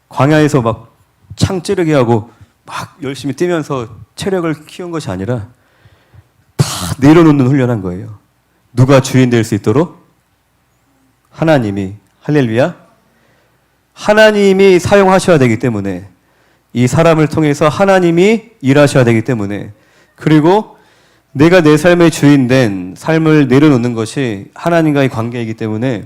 광야에서 막 창 찌르게 하고 막 열심히 뛰면서 체력을 키운 것이 아니라 다 내려놓는 훈련한 거예요. 누가 주인 될 수 있도록? 하나님이, 할렐루야. 하나님이 사용하셔야 되기 때문에, 이 사람을 통해서 하나님이 일하셔야 되기 때문에, 그리고 내가 내 삶의 주인된 삶을 내려놓는 것이 하나님과의 관계이기 때문에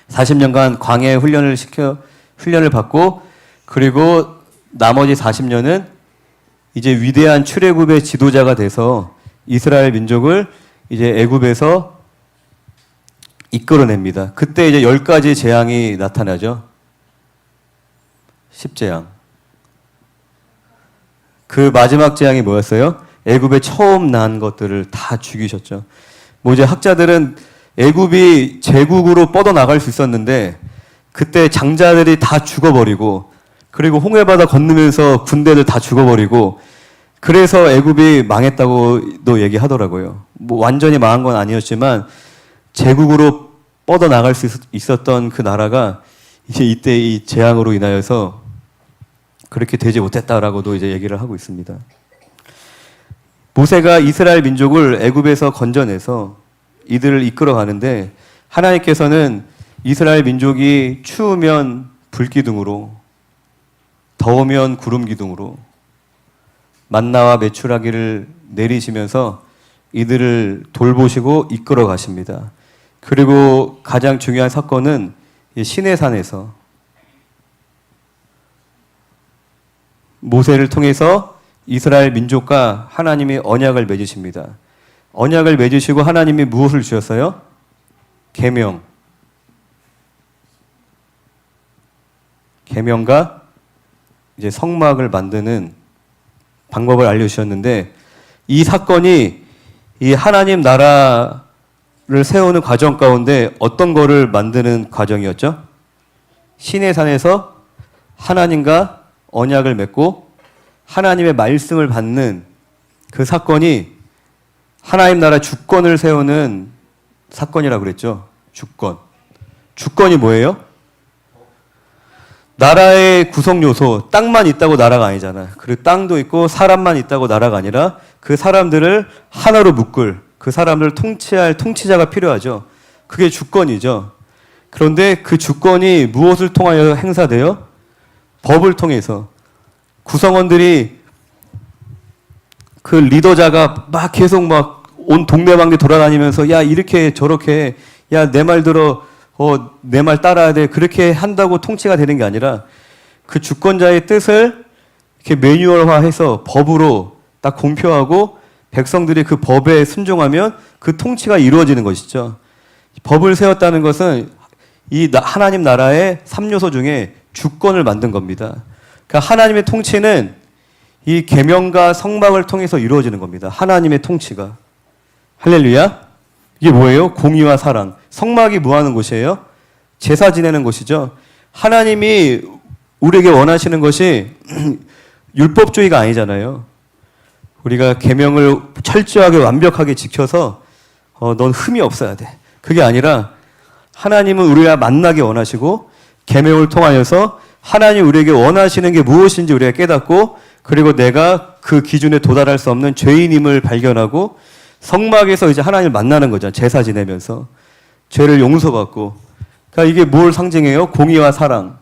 40년간 광야의 훈련을 받고, 그리고 나머지 40년은 이제 위대한 출애굽의 지도자가 돼서 이스라엘 민족을 이제 애굽에서 이끌어냅니다. 그때 이제 10가지 재앙이 나타나죠. 10재앙. 그 마지막 재앙이 뭐였어요? 애굽에 처음 난 것들을 다 죽이셨죠. 뭐 이제 학자들은 애굽이 제국으로 뻗어나갈 수 있었는데 그때 장자들이 다 죽어버리고, 그리고 홍해바다 건너면서 군대들 다 죽어버리고, 그래서 애굽이 망했다고도 얘기하더라고요. 뭐 완전히 망한 건 아니었지만 제국으로 뻗어나갈 수 있었던 그 나라가 이제 이때 이 재앙으로 인하여서 그렇게 되지 못했다라고도 이제 얘기를 하고 있습니다. 모세가 이스라엘 민족을 애굽에서 건져내서 이들을 이끌어 가는데, 하나님께서는 이스라엘 민족이 추우면 불기둥으로, 더우면 구름기둥으로 만나와 메추라기를 내리시면서 이들을 돌보시고 이끌어 가십니다. 그리고 가장 중요한 사건은 시내산에서 모세를 통해서 이스라엘 민족과 하나님이 언약을 맺으십니다. 언약을 맺으시고 하나님이 무엇을 주셨어요? 계명. 계명과 이제 성막을 만드는 방법을 알려주셨는데, 이 사건이 이 하나님 나라를 세우는 과정 가운데 어떤 거를 만드는 과정이었죠? 시내산에서 하나님과 언약을 맺고 하나님의 말씀을 받는 그 사건이 하나님 나라 주권을 세우는 사건이라고 그랬죠. 주권. 주권이 뭐예요? 나라의 구성 요소, 땅만 있다고 나라가 아니잖아. 그리고 땅도 있고 사람만 있다고 나라가 아니라 그 사람들을 하나로 묶을, 그 사람들을 통치할 통치자가 필요하죠. 그게 주권이죠. 그런데 그 주권이 무엇을 통하여 행사돼요? 법을 통해서. 구성원들이, 그 리더자가 막 계속 막 온 동네방네 돌아다니면서 야 이렇게 저렇게, 야 내 말 들어, 내 말 따라야 돼, 그렇게 한다고 통치가 되는 게 아니라 그 주권자의 뜻을 이렇게 매뉴얼화해서 법으로 딱 공표하고 백성들이 그 법에 순종하면 그 통치가 이루어지는 것이죠. 법을 세웠다는 것은 이 하나님 나라의 3요소 중에 주권을 만든 겁니다. 그러니까 하나님의 통치는 이 계명과 성막을 통해서 이루어지는 겁니다. 하나님의 통치가. 할렐루야. 이게 뭐예요? 공의와 사랑. 성막이 뭐 하는 곳이에요? 제사 지내는 곳이죠. 하나님이 우리에게 원하시는 것이 율법주의가 아니잖아요. 우리가 계명을 철저하게 완벽하게 지켜서 넌 흠이 없어야 돼. 그게 아니라 하나님은 우리가 만나게 원하시고 계명을 통하여서 하나님 우리에게 원하시는 게 무엇인지 우리가 깨닫고, 그리고 내가 그 기준에 도달할 수 없는 죄인임을 발견하고 성막에서 이제 하나님을 만나는 거죠. 제사 지내면서 죄를 용서받고. 그러니까 이게 뭘 상징해요? 공의와 사랑,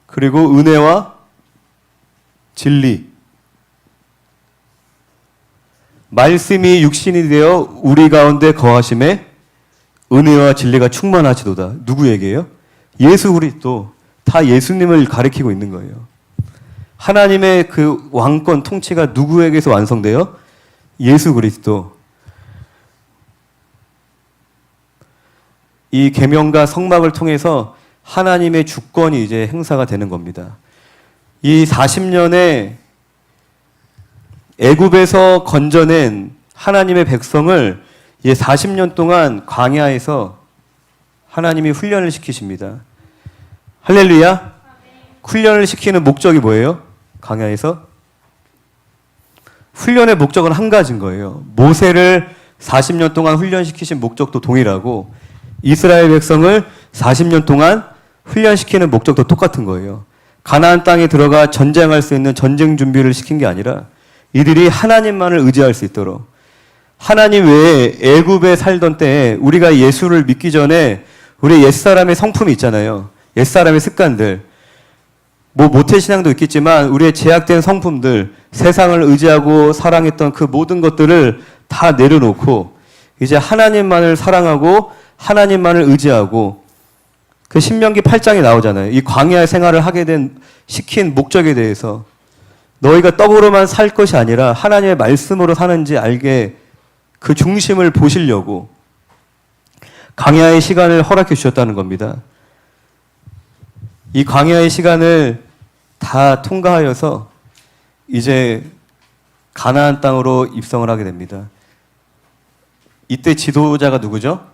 그리고 은혜와 진리. 말씀이 육신이 되어 우리 가운데 거하심에 은혜와 진리가 충만하시도다. 누구에게요? 예수 그리스도. 다 예수님을 가리키고 있는 거예요. 하나님의 그 왕권 통치가 누구에게서 완성돼요? 예수 그리스도. 이 계명과 성막을 통해서 하나님의 주권이 이제 행사가 되는 겁니다. 이 40년의 애굽에서 건져낸 하나님의 백성을 이제 40년 동안 광야에서 하나님이 훈련을 시키십니다. 할렐루야. 훈련을 시키는 목적이 뭐예요? 광야에서? 훈련의 목적은 한 가지인 거예요. 모세를 40년 동안 훈련시키신 목적도 동일하고 이스라엘 백성을 40년 동안 훈련시키는 목적도 똑같은 거예요. 가나안 땅에 들어가 전쟁할 수 있는 전쟁 준비를 시킨 게 아니라 이들이 하나님만을 의지할 수 있도록 하나님 외에 애굽에 살던 때에 우리가 예수를 믿기 전에 우리 옛사람의 성품이 있잖아요. 옛사람의 습관들. 모태신앙도 있겠지만 우리의 제약된 성품들, 세상을 의지하고 사랑했던 그 모든 것들을 다 내려놓고 이제 하나님만을 사랑하고 하나님만을 의지하고 그 신명기 8장에 나오잖아요. 이 광야 생활을 하게 시킨 목적에 대해서 너희가 떡으로만 살 것이 아니라 하나님의 말씀으로 사는지 알게 그 중심을 보시려고 광야의 시간을 허락해 주셨다는 겁니다. 이 광야의 시간을 다 통과하여서 이제 가나안 땅으로 입성을 하게 됩니다. 이때 지도자가 누구죠?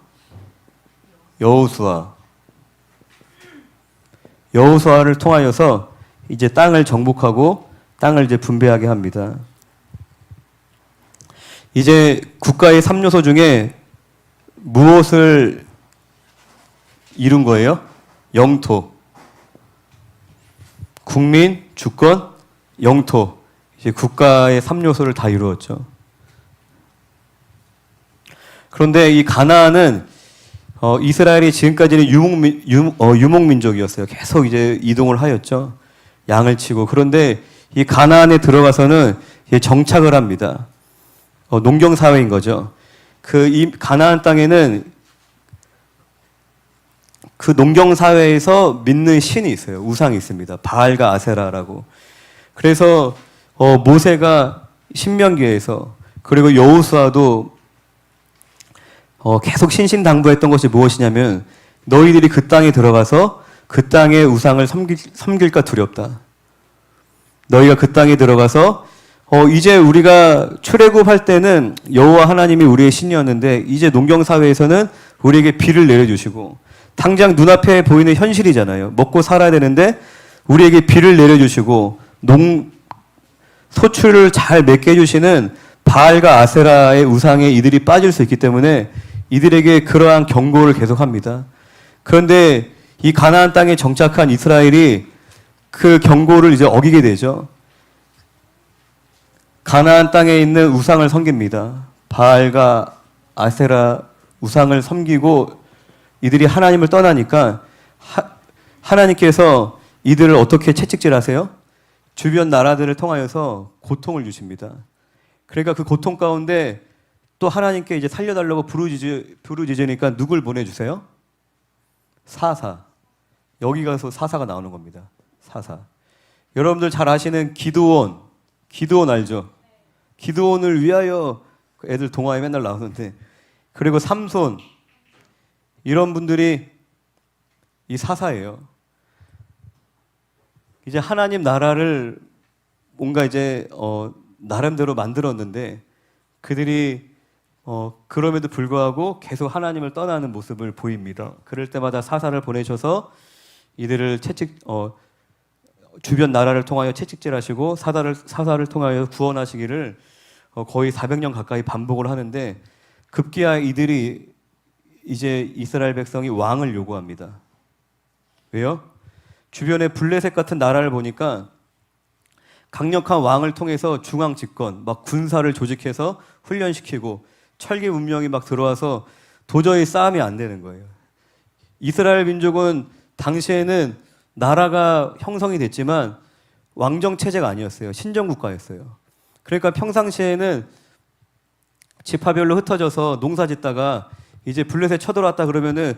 여호수아를 통하여서 이제 땅을 정복하고 땅을 이제 분배하게 합니다. 이제 국가의 3요소 중에 무엇을 이룬 거예요? 영토. 국민, 주권, 영토. 이제 국가의 3요소를 다 이루었죠. 그런데 이 가나안은 이스라엘이 지금까지는 유목민족이었어요. 계속 이제 이동을 하였죠. 양을 치고. 그런데 이 가나안에 들어가서는 정착을 합니다. 농경사회인 거죠. 이 가나안 땅에는 그 농경사회에서 믿는 신이 있어요. 우상이 있습니다. 바알과 아세라라고. 그래서 모세가 신명기에서 그리고 여호수아도 계속 신신당부했던 것이 무엇이냐면 너희들이 그 땅에 들어가서 그 땅의 우상을 섬길까 두렵다. 너희가 그 땅에 들어가서 이제 우리가 출애굽할 때는 여호와 하나님이 우리의 신이었는데 이제 농경사회에서는 우리에게 비를 내려주시고 당장 눈앞에 보이는 현실이잖아요. 먹고 살아야 되는데 우리에게 비를 내려주시고 소출을 잘 맺게 해주시는 바알과 아세라의 우상에 이들이 빠질 수 있기 때문에 이들에게 그러한 경고를 계속합니다. 그런데 이 가나안 땅에 정착한 이스라엘이 그 경고를 이제 어기게 되죠. 가나안 땅에 있는 우상을 섬깁니다. 바알과 아세라 우상을 섬기고 이들이 하나님을 떠나니까 하나님께서 이들을 어떻게 채찍질하세요? 주변 나라들을 통하여서 고통을 주십니다. 그러니까 그 고통 가운데 또 하나님께 이제 살려달라고 부르짖으니까 누굴 보내주세요? 사사. 여기 가서 사사가 나오는 겁니다. 사사. 여러분들 잘 아시는 기드온 알죠? 기드온을 위하여 애들 동화에 맨날 나오는데 그리고 삼손 이런 분들이 이 사사예요. 이제 하나님 나라를 뭔가 이제 나름대로 만들었는데 그들이 그럼에도 불구하고 계속 하나님을 떠나는 모습을 보입니다. 그럴 때마다 사사를 보내셔서 이들을 주변 나라를 통하여 채찍질하시고 사사를 통하여 구원하시기를 거의 400년 가까이 반복을 하는데 급기야 이들이 이제 이스라엘 백성이 왕을 요구합니다. 왜요? 주변에 블레셋 같은 나라를 보니까 강력한 왕을 통해서 중앙 집권, 막 군사를 조직해서 훈련시키고 철기 문명이 막 들어와서 도저히 싸움이 안 되는 거예요. 이스라엘 민족은 당시에는 나라가 형성이 됐지만 왕정 체제가 아니었어요. 신정국가였어요. 그러니까 평상시에는 지파별로 흩어져서 농사 짓다가 이제 블레셋 쳐들어왔다 그러면은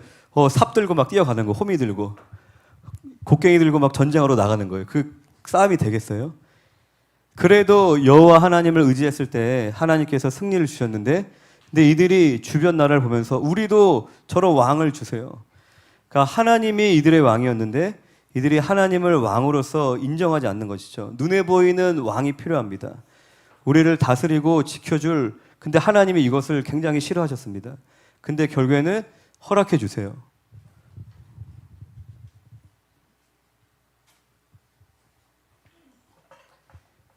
삽 들고 막 뛰어가는 거, 호미 들고 곡괭이 들고 막 전쟁하러 나가는 거예요. 그 싸움이 되겠어요? 그래도 여호와 하나님을 의지했을 때 하나님께서 승리를 주셨는데 근데 이들이 주변 나라를 보면서 우리도 저런 왕을 주세요. 그러니까 하나님이 이들의 왕이었는데 이들이 하나님을 왕으로서 인정하지 않는 것이죠. 눈에 보이는 왕이 필요합니다. 우리를 다스리고 지켜줄, 근데 하나님이 이것을 굉장히 싫어하셨습니다. 근데 결국에는 허락해 주세요.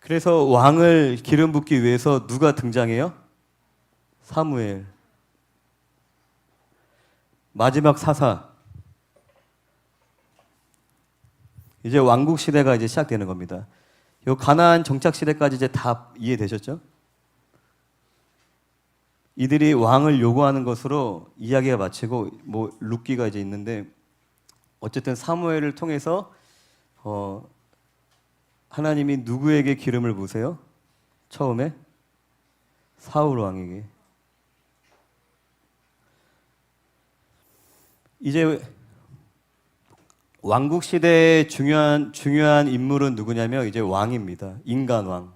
그래서 왕을 기름 붓기 위해서 누가 등장해요? 사무엘. 마지막 사사. 이제 왕국 시대가 이제 시작되는 겁니다. 요 가나안 정착 시대까지 이제 다 이해되셨죠? 이들이 왕을 요구하는 것으로 이야기가 마치고 뭐 룻기가 이제 있는데 어쨌든 사무엘을 통해서 하나님이 누구에게 기름을 부으세요? 처음에 사울 왕에게. 이제 왕국 시대의 중요한 인물은 누구냐면 이제 왕입니다. 인간 왕.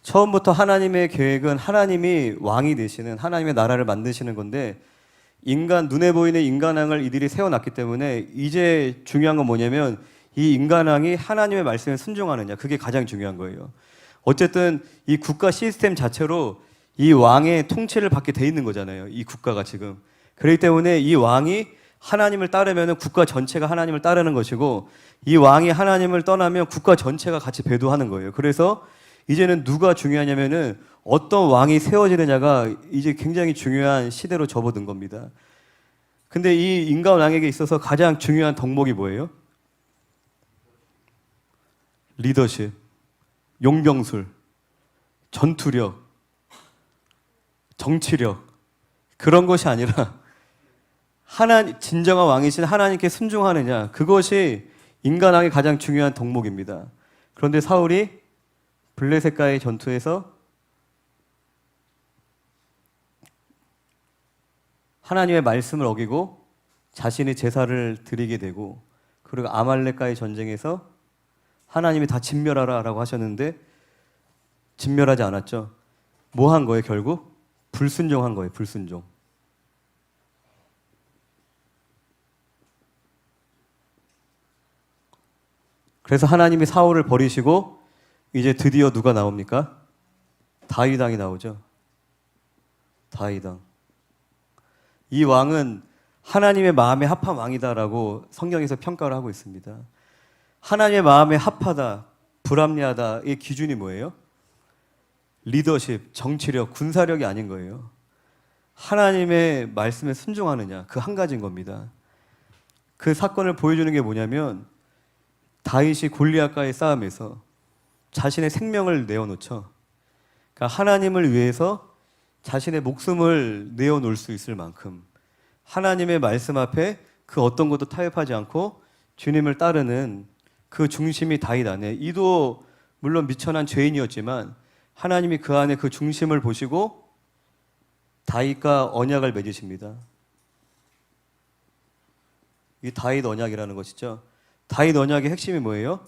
처음부터 하나님의 계획은 하나님이 왕이 되시는, 하나님의 나라를 만드시는 건데 눈에 보이는 인간왕을 이들이 세워놨기 때문에 이제 중요한 건 뭐냐면 이 인간왕이 하나님의 말씀에 순종하느냐, 그게 가장 중요한 거예요. 어쨌든 이 국가 시스템 자체로 이 왕의 통치를 받게 돼 있는 거잖아요. 이 국가가 지금. 그렇기 때문에 이 왕이 하나님을 따르면 국가 전체가 하나님을 따르는 것이고 이 왕이 하나님을 떠나면 국가 전체가 같이 배도하는 거예요. 그래서 이제는 누가 중요하냐면은 어떤 왕이 세워지느냐가 이제 굉장히 중요한 시대로 접어든 겁니다. 근데 이 인간 왕에게 있어서 가장 중요한 덕목이 뭐예요? 리더십, 용병술, 전투력, 정치력, 그런 것이 아니라 진정한 왕이신 하나님께 순종하느냐, 그것이 인간왕의 가장 중요한 덕목입니다. 그런데 사울이 블레셋과의 전투에서 하나님의 말씀을 어기고 자신의 제사를 드리게 되고, 그리고 아말렉과의 전쟁에서 하나님이 다 진멸하라라고 하셨는데 진멸하지 않았죠. 뭐 한 거예요? 결국 불순종한 거예요. 불순종. 그래서 하나님이 사울을 버리시고 이제 드디어 누가 나옵니까? 다윗 왕이 나오죠. 다윗 왕. 이 왕은 하나님의 마음에 합한 왕이다라고 성경에서 평가를 하고 있습니다. 하나님의 마음에 합하다, 불합리하다, 이 기준이 뭐예요? 리더십, 정치력, 군사력이 아닌 거예요. 하나님의 말씀에 순종하느냐, 그 한 가지인 겁니다. 그 사건을 보여주는 게 뭐냐면 다윗이 골리앗과의 싸움에서 자신의 생명을 내어놓죠. 그러니까 하나님을 위해서 자신의 목숨을 내어놓을 수 있을 만큼 하나님의 말씀 앞에 그 어떤 것도 타협하지 않고 주님을 따르는 그 중심이 다윗 안에, 이도 물론 미천한 죄인이었지만 하나님이 그 안에 그 중심을 보시고 다윗과 언약을 맺으십니다. 이 다윗 언약이라는 것이죠. 다윗 언약의 핵심이 뭐예요?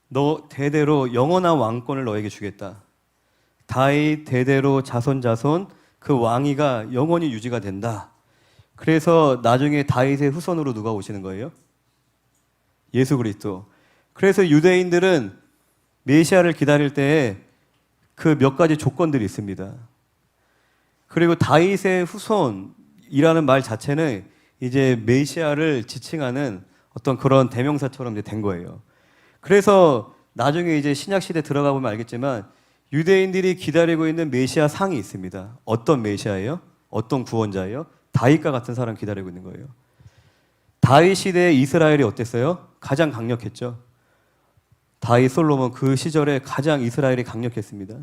너 대대로 영원한 왕권을 너에게 주겠다. 다윗 대대로 자손 그 왕위가 영원히 유지가 된다. 그래서 나중에 다윗의 후손으로 누가 오시는 거예요? 예수 그리스도. 그래서 유대인들은 메시아를 기다릴 때에 그 몇 가지 조건들이 있습니다. 그리고 다윗의 후손이라는 말 자체는 이제 메시아를 지칭하는 어떤 그런 대명사처럼 이제 된 거예요. 그래서 나중에 이제 신약 시대 들어가 보면 알겠지만 유대인들이 기다리고 있는 메시아 상이 있습니다. 어떤 메시아예요? 어떤 구원자예요? 다윗과 같은 사람 기다리고 있는 거예요. 다윗 시대의 이스라엘이 어땠어요? 가장 강력했죠. 다윗, 솔로몬 그 시절에 가장 이스라엘이 강력했습니다.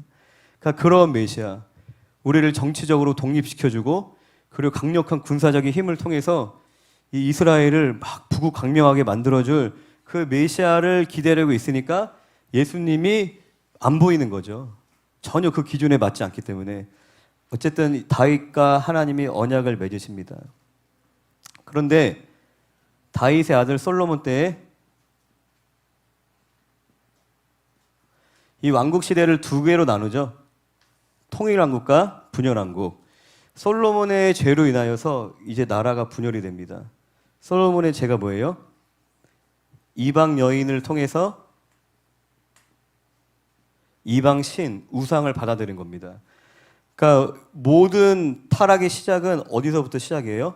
그러니까 그런 메시아, 우리를 정치적으로 독립시켜주고 그리고 강력한 군사적인 힘을 통해서 이 이스라엘을 막 부국강명하게 만들어줄 그 메시아를 기다리고 있으니까 예수님이 안 보이는 거죠. 전혀 그 기준에 맞지 않기 때문에. 어쨌든 다윗과 하나님이 언약을 맺으십니다. 그런데 다윗의 아들 솔로몬 때에 이 왕국 시대를 두 개로 나누죠. 통일왕국과 분열왕국. 솔로몬의 죄로 인하여서 이제 나라가 분열이 됩니다. 솔로몬의 죄가 뭐예요? 이방 여인을 통해서 이방 신, 우상을 받아들인 겁니다. 그러니까 모든 타락의 시작은 어디서부터 시작이에요?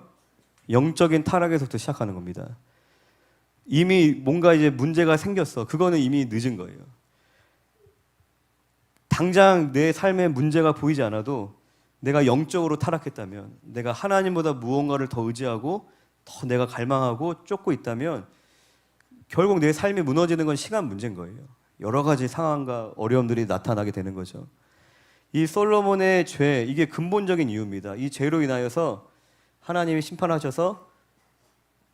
영적인 타락에서부터 시작하는 겁니다. 이미 뭔가 이제 문제가 생겼어. 그거는 이미 늦은 거예요. 당장 내 삶에 문제가 보이지 않아도 내가 영적으로 타락했다면, 내가 하나님보다 무언가를 더 의지하고 더 내가 갈망하고 쫓고 있다면 결국 내 삶이 무너지는 건 시간 문제인 거예요. 여러 가지 상황과 어려움들이 나타나게 되는 거죠. 이 솔로몬의 죄, 이게 근본적인 이유입니다. 이 죄로 인하여서 하나님이 심판하셔서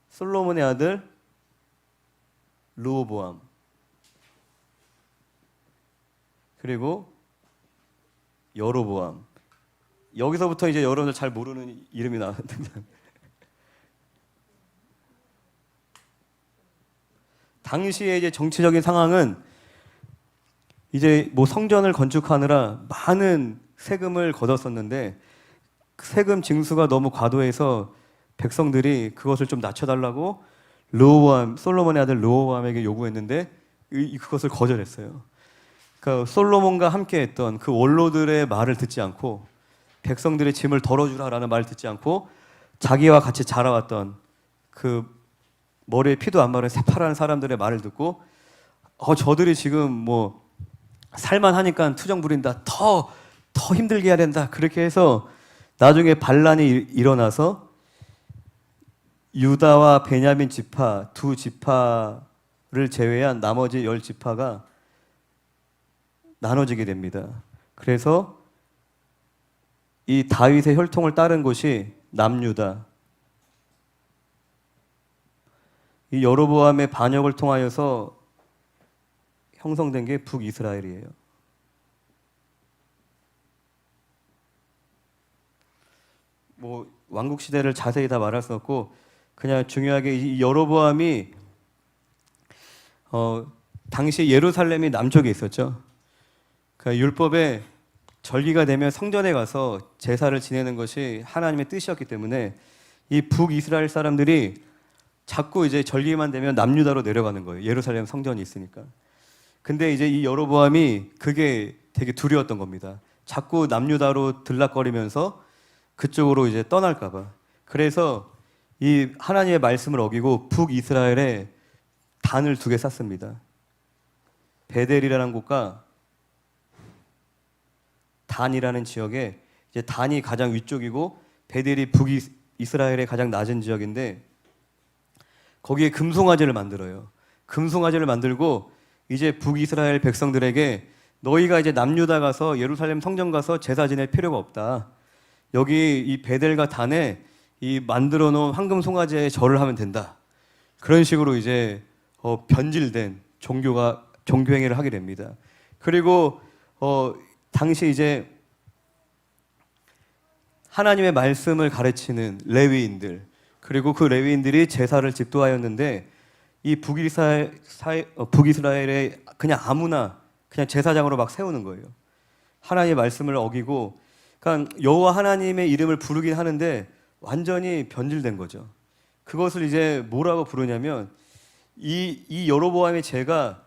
솔로몬의 아들 르호보암, 그리고 여로보암, 여기서부터 이제 여러분들 잘 모르는 이름이 나왔는데 당시에 이제 정치적인 상황은 이제 뭐 성전을 건축하느라 많은 세금을 걷었었는데 세금 징수가 너무 과도해서 백성들이 그것을 좀 낮춰달라고 르호보암, 솔로몬의 아들 르호보암에게 요구했는데 그것을 거절했어요. 그러니까 솔로몬과 함께했던 그 원로들의 말을 듣지 않고 백성들의 짐을 덜어주라라는 말을 듣지 않고 자기와 같이 자라왔던 그 머리에 피도 안 마른 새파란 사람들의 말을 듣고 저들이 지금 뭐 살만하니까 투정 부린다, 더 힘들게 해야 된다, 그렇게 해서 나중에 반란이 일어나서 유다와 베냐민 지파 두 지파를 제외한 나머지 10지파가 나눠지게 됩니다. 그래서 이 다윗의 혈통을 따른 곳이 남유다. 이 여로보암의 반역을 통하여서 형성된 게 북이스라엘이에요. 뭐 왕국 시대를 자세히 다 말할 수 없고 그냥 중요하게 이 여로보암이 당시 예루살렘이 남쪽에 있었죠. 그러니까 율법에 절기가 되면 성전에 가서 제사를 지내는 것이 하나님의 뜻이었기 때문에 이 북이스라엘 사람들이 자꾸 이제 절기만 되면 남유다로 내려가는 거예요. 예루살렘 성전이 있으니까. 근데 이제 이 여로보암이 그게 되게 두려웠던 겁니다. 자꾸 남유다로 들락거리면서 그쪽으로 이제 떠날까 봐. 그래서 이 하나님의 말씀을 어기고 북이스라엘에 단을 2개 쌌습니다. 베델이라는 곳과 단이라는 지역에, 이제 단이 가장 위쪽이고 베델이 북이스라엘의 가장 낮은 지역인데 거기에 금송아지를 만들어요. 금송아지를 만들고 이제 북이스라엘 백성들에게 너희가 이제 남유다 가서 예루살렘 성전 가서 제사 지낼 필요가 없다. 여기 이 베델과 단에 이 만들어 놓은 황금 송아지에 절을 하면 된다. 그런 식으로 이제 변질된 종교 행위를 하게 됩니다. 그리고 당시 이제 하나님의 말씀을 가르치는 레위인들, 그리고 그 레위인들이 제사를 집도하였는데 이 북이스라엘에 그냥 아무나 그냥 제사장으로 막 세우는 거예요. 하나님의 말씀을 어기고, 그러니까 여호와 하나님의 이름을 부르긴 하는데 완전히 변질된 거죠. 그것을 이제 뭐라고 부르냐면 이 여로보암의 죄가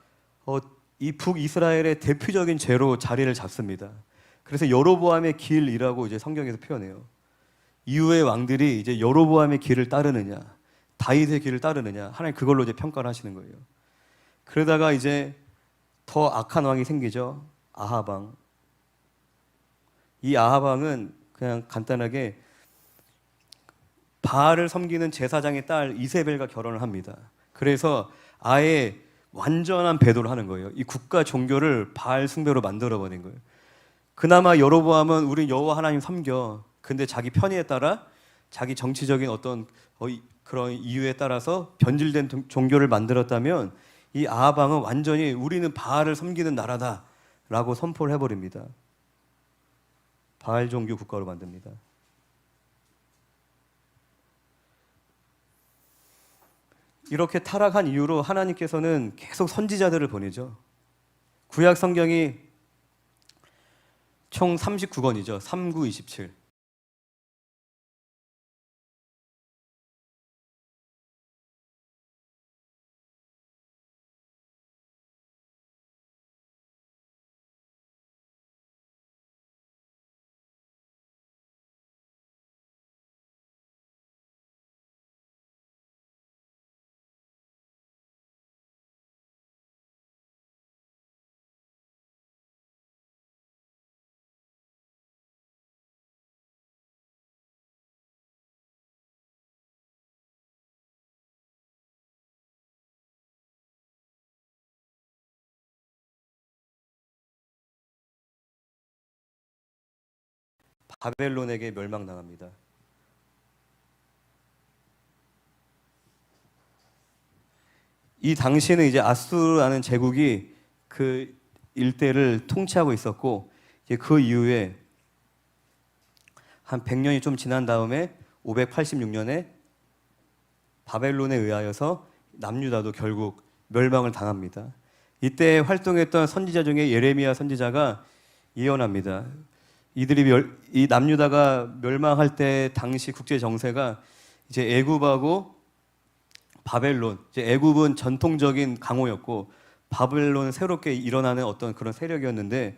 이 북이스라엘의 대표적인 죄로 자리를 잡습니다. 그래서 여로보암의 길이라고 이제 성경에서 표현해요. 이후의 왕들이 이제 여로보암의 길을 따르느냐, 다윗의 길을 따르느냐, 하나님 그걸로 이제 평가를 하시는 거예요. 그러다가 이제 더 악한 왕이 생기죠. 아하방. 이 아하방은 그냥 간단하게 바알을 섬기는 제사장의 딸 이세벨과 결혼을 합니다. 그래서 아예 완전한 배도를 하는 거예요. 이 국가 종교를 바알 숭배로 만들어버린 거예요. 그나마 여로보암은 우리 여호와 하나님 섬겨. 근데 자기 편의에 따라 자기 정치적인 어떤 그런 이유에 따라서 변질된 종교를 만들었다면 이 아하방은 완전히 우리는 바알을 섬기는 나라다라고 선포를 해버립니다. 바알 종교 국가로 만듭니다. 이렇게 타락한 이후로 하나님께서는 계속 선지자들을 보내죠. 구약 성경이 총 39권이죠. 3927. 바벨론에게 멸망당합니다. 이 당시에는 이제 아수르라는 제국이 그 일대를 통치하고 있었고, 이제 그 이후에 한 100년이 좀 지난 다음에 586년에 바벨론에 의하여서 남유다도 결국 멸망을 당합니다. 이때 활동했던 선지자 중에 예레미야 선지자가 예언합니다. 이 남유다가 멸망할 때 당시 국제 정세가 이제 애굽하고 바벨론, 이제 애굽은 전통적인 강호였고 바벨론은 새롭게 일어나는 어떤 그런 세력이었는데,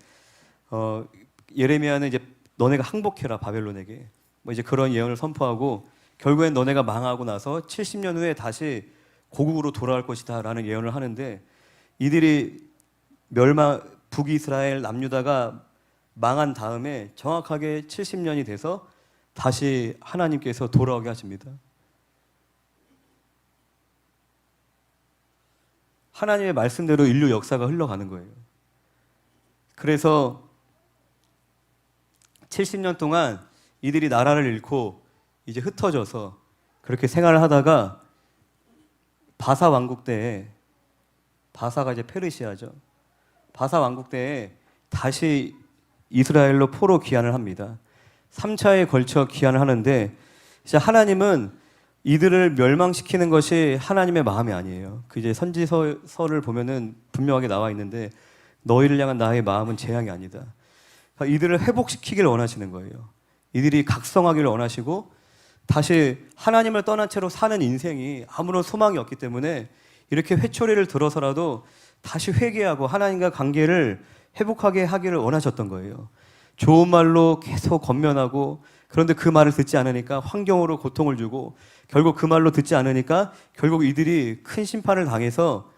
예레미야는 이제 너네가 항복해라 바벨론에게, 뭐 이제 그런 예언을 선포하고 결국엔 너네가 망하고 나서 70년 후에 다시 고국으로 돌아올 것이다라는 예언을 하는데, 이들이 북이스라엘 남유다가 망한 다음에 정확하게 70년이 돼서 다시 하나님께서 돌아오게 하십니다. 하나님의 말씀대로 인류 역사가 흘러가는 거예요. 그래서 70년 동안 이들이 나라를 잃고 이제 흩어져서 그렇게 생활을 하다가 바사 왕국 때에, 바사가 이제 페르시아죠. 바사 왕국 때에 다시 이스라엘로 포로 귀환을 합니다. 3차에 걸쳐 귀환을 하는데, 이제 하나님은 이들을 멸망시키는 것이 하나님의 마음이 아니에요. 그 이제 선지서를 보면은 분명하게 나와 있는데, 너희를 향한 나의 마음은 재앙이 아니다. 그러니까 이들을 회복시키길 원하시는 거예요. 이들이 각성하기를 원하시고 다시 하나님을 떠난 채로 사는 인생이 아무런 소망이 없기 때문에 이렇게 회초리를 들어서라도 다시 회개하고 하나님과 관계를 회복하게 하기를 원하셨던 거예요. 좋은 말로 계속 권면하고, 그런데 그 말을 듣지 않으니까 환경으로 고통을 주고, 결국 그 말로 듣지 않으니까 결국 이들이 큰 심판을 당해서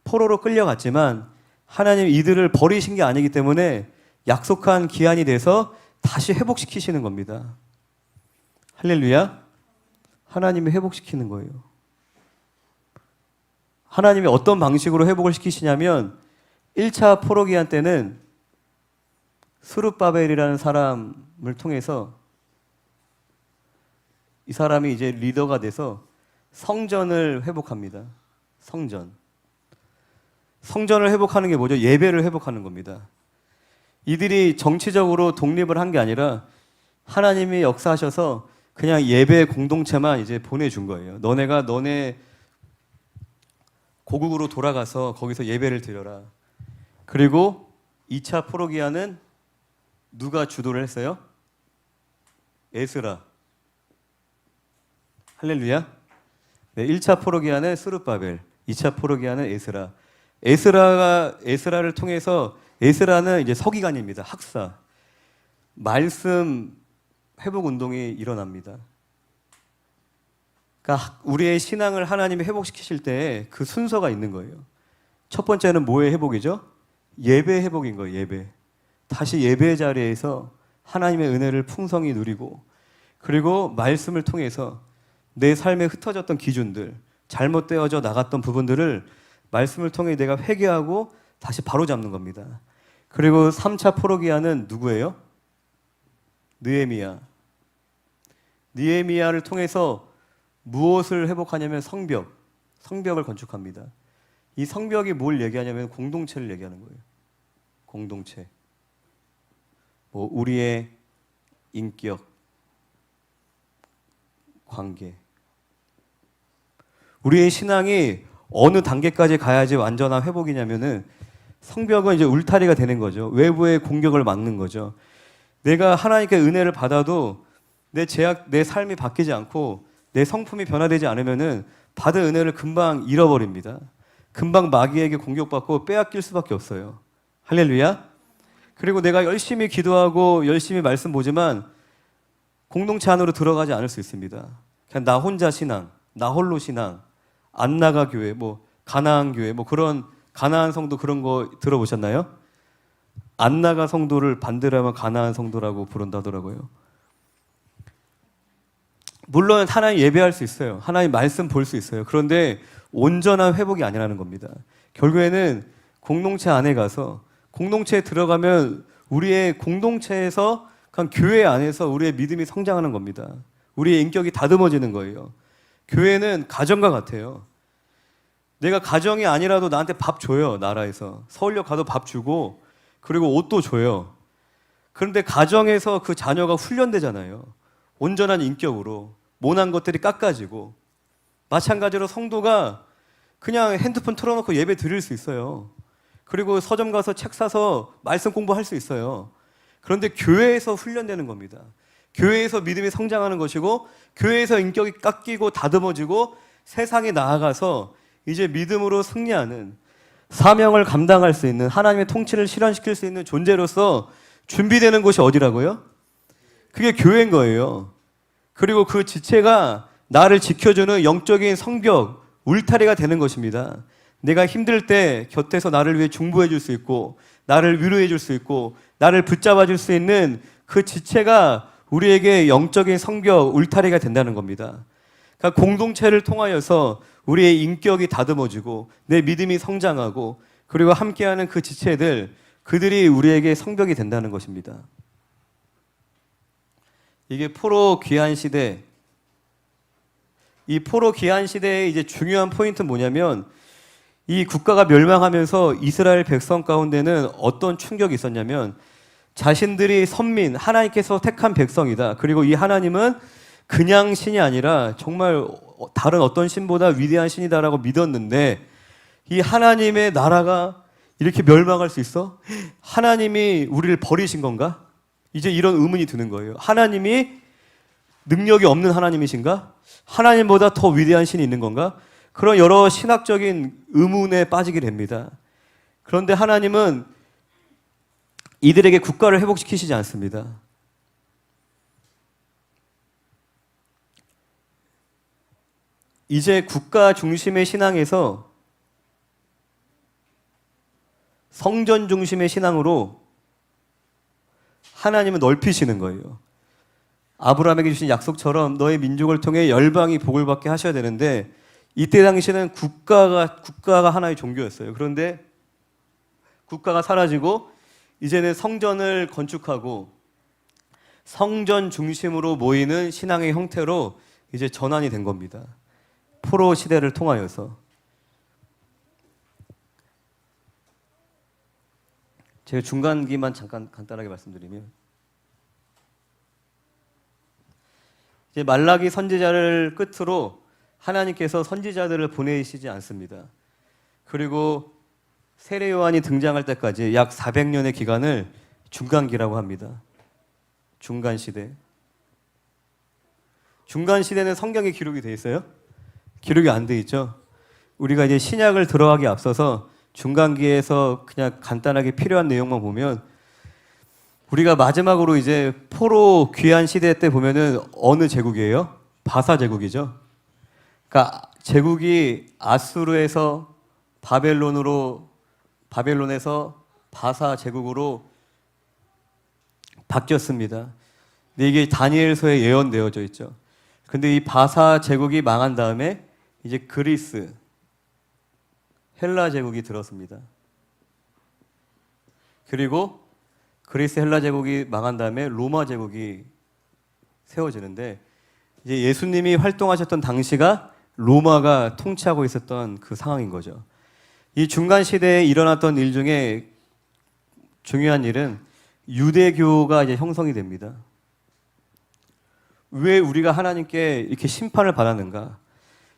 포로로 끌려갔지만, 하나님 이들을 버리신 게 아니기 때문에 약속한 기한이 돼서 다시 회복시키시는 겁니다. 할렐루야. 하나님이 회복시키는 거예요. 하나님이 어떤 방식으로 회복을 시키시냐면, 1차 포로 기한 때는 스룹바벨이라는 사람을 통해서, 이 사람이 이제 리더가 돼서 성전을 회복합니다. 성전을 회복하는 게 뭐죠? 예배를 회복하는 겁니다. 이들이 정치적으로 독립을 한 게 아니라 하나님이 역사하셔서 그냥 예배 공동체만 이제 보내준 거예요. 너네가 너네 고국으로 돌아가서 거기서 예배를 드려라. 그리고 2차 포로기한은 누가 주도를 했어요? 에스라. 할렐루야. 네, 1차 포로기한은 스룹바벨, 2차 포로기한은 에스라. 에스라를 통해서, 에스라는 이제 서기관입니다. 학사. 말씀 회복 운동이 일어납니다. 그러니까 우리의 신앙을 하나님이 회복시키실 때 그 순서가 있는 거예요. 첫 번째는 뭐의 회복이죠? 예배 회복인 거예요. 예배. 다시 예배 자리에서 하나님의 은혜를 풍성히 누리고, 그리고 말씀을 통해서 내 삶에 흩어졌던 기준들, 잘못되어져 나갔던 부분들을 말씀을 통해 내가 회개하고 다시 바로잡는 겁니다. 그리고 3차 포로기한은 누구예요? 느헤미야. 느헤미야를 통해서 무엇을 회복하냐면 성벽을 건축합니다. 이 성벽이 뭘 얘기하냐면 공동체를 얘기하는 거예요. 공동체. 뭐 우리의 인격, 관계. 우리의 신앙이 어느 단계까지 가야지 완전한 회복이냐면은 성벽은 이제 울타리가 되는 거죠. 외부의 공격을 막는 거죠. 내가 하나님께 은혜를 받아도 내 삶이 바뀌지 않고 내 성품이 변화되지 않으면은 받은 은혜를 금방 잃어버립니다. 금방 마귀에게 공격받고 빼앗길 수밖에 없어요. 할렐루야. 그리고 내가 열심히 기도하고 열심히 말씀 보지만 공동체 안으로 들어가지 않을 수 있습니다. 그냥 나 혼자 신앙, 나 홀로 신앙, 안나가 교회, 뭐 가나안 교회, 뭐 그런 가나안 성도 그런 거 들어보셨나요? 안나가 성도를 반대로 하면 가나안 성도라고 부른다더라고요. 물론 하나님 예배할 수 있어요. 하나님 말씀 볼 수 있어요. 그런데 온전한 회복이 아니라는 겁니다. 결국에는 공동체 안에 가서 공동체에 들어가면 우리의 공동체에서 그냥 교회 안에서 우리의 믿음이 성장하는 겁니다. 우리의 인격이 다듬어지는 거예요. 교회는 가정과 같아요. 내가 가정이 아니라도 나한테 밥 줘요. 나라에서 서울역 가도 밥 주고 그리고 옷도 줘요. 그런데 가정에서 그 자녀가 훈련되잖아요. 온전한 인격으로 모난 것들이 깎아지고 마찬가지로 성도가 그냥 핸드폰 틀어놓고 예배 드릴 수 있어요. 그리고 서점 가서 책 사서 말씀 공부할 수 있어요. 그런데 교회에서 훈련되는 겁니다. 교회에서 믿음이 성장하는 것이고 교회에서 인격이 깎이고 다듬어지고 세상에 나아가서 이제 믿음으로 승리하는 사명을 감당할 수 있는 하나님의 통치를 실현시킬 수 있는 존재로서 준비되는 곳이 어디라고요? 그게 교회인 거예요. 그리고 그 지체가 나를 지켜주는 영적인 성벽, 울타리가 되는 것입니다. 내가 힘들 때 곁에서 나를 위해 중보해 줄 수 있고 나를 위로해 줄 수 있고 나를 붙잡아 줄 수 있는 그 지체가 우리에게 영적인 성벽, 울타리가 된다는 겁니다. 그러니까 공동체를 통하여서 우리의 인격이 다듬어지고 내 믿음이 성장하고 그리고 함께하는 그 지체들, 그들이 우리에게 성벽이 된다는 것입니다. 이게 포로 귀환 시대, 이 포로 귀환 시대의 이제 중요한 포인트는 뭐냐면 이 국가가 멸망하면서 이스라엘 백성 가운데는 어떤 충격이 있었냐면 자신들이 선민, 하나님께서 택한 백성이다. 그리고 이 하나님은 그냥 신이 아니라 정말 다른 어떤 신보다 위대한 신이다라고 믿었는데 이 하나님의 나라가 이렇게 멸망할 수 있어? 하나님이 우리를 버리신 건가? 이제 이런 의문이 드는 거예요. 하나님이 능력이 없는 하나님이신가? 하나님보다 더 위대한 신이 있는 건가? 그런 여러 신학적인 의문에 빠지게 됩니다. 그런데 하나님은 이들에게 국가를 회복시키시지 않습니다. 이제 국가 중심의 신앙에서 성전 중심의 신앙으로 하나님은 넓히시는 거예요. 아브라함에게 주신 약속처럼 너의 민족을 통해 열방이 복을 받게 하셔야 되는데 이때 당시에는 국가가 하나의 종교였어요. 그런데 국가가 사라지고 이제는 성전을 건축하고 성전 중심으로 모이는 신앙의 형태로 이제 전환이 된 겁니다. 포로 시대를 통하여서. 제가 중간기만 잠깐 간단하게 말씀드리면 이제 말라기 선지자를 끝으로 하나님께서 선지자들을 보내시지 않습니다. 그리고 세례 요한이 등장할 때까지 약 400년의 기간을 중간기라고 합니다. 중간 시대. 중간 시대는 성경에 기록이 돼 있어요? 기록이 안 돼 있죠. 우리가 이제 신약을 들어가기 앞서서 중간기에서 그냥 간단하게 필요한 내용만 보면 우리가 마지막으로 이제 포로 귀환 시대 때 보면은 어느 제국이에요? 바사 제국이죠. 그러니까 제국이 아수르에서 바벨론에서 바사 제국으로 바뀌었습니다. 근데 이게 다니엘서에 예언되어져 있죠. 근데 이 바사 제국이 망한 다음에 이제 그리스, 헬라 제국이 들었습니다. 그리고 그리스 헬라 제국이 망한 다음에 로마 제국이 세워지는데 이제 예수님이 활동하셨던 당시가 로마가 통치하고 있었던 그 상황인 거죠. 이 중간 시대에 일어났던 일 중에 중요한 일은 유대교가 이제 형성이 됩니다. 왜 우리가 하나님께 이렇게 심판을 받았는가?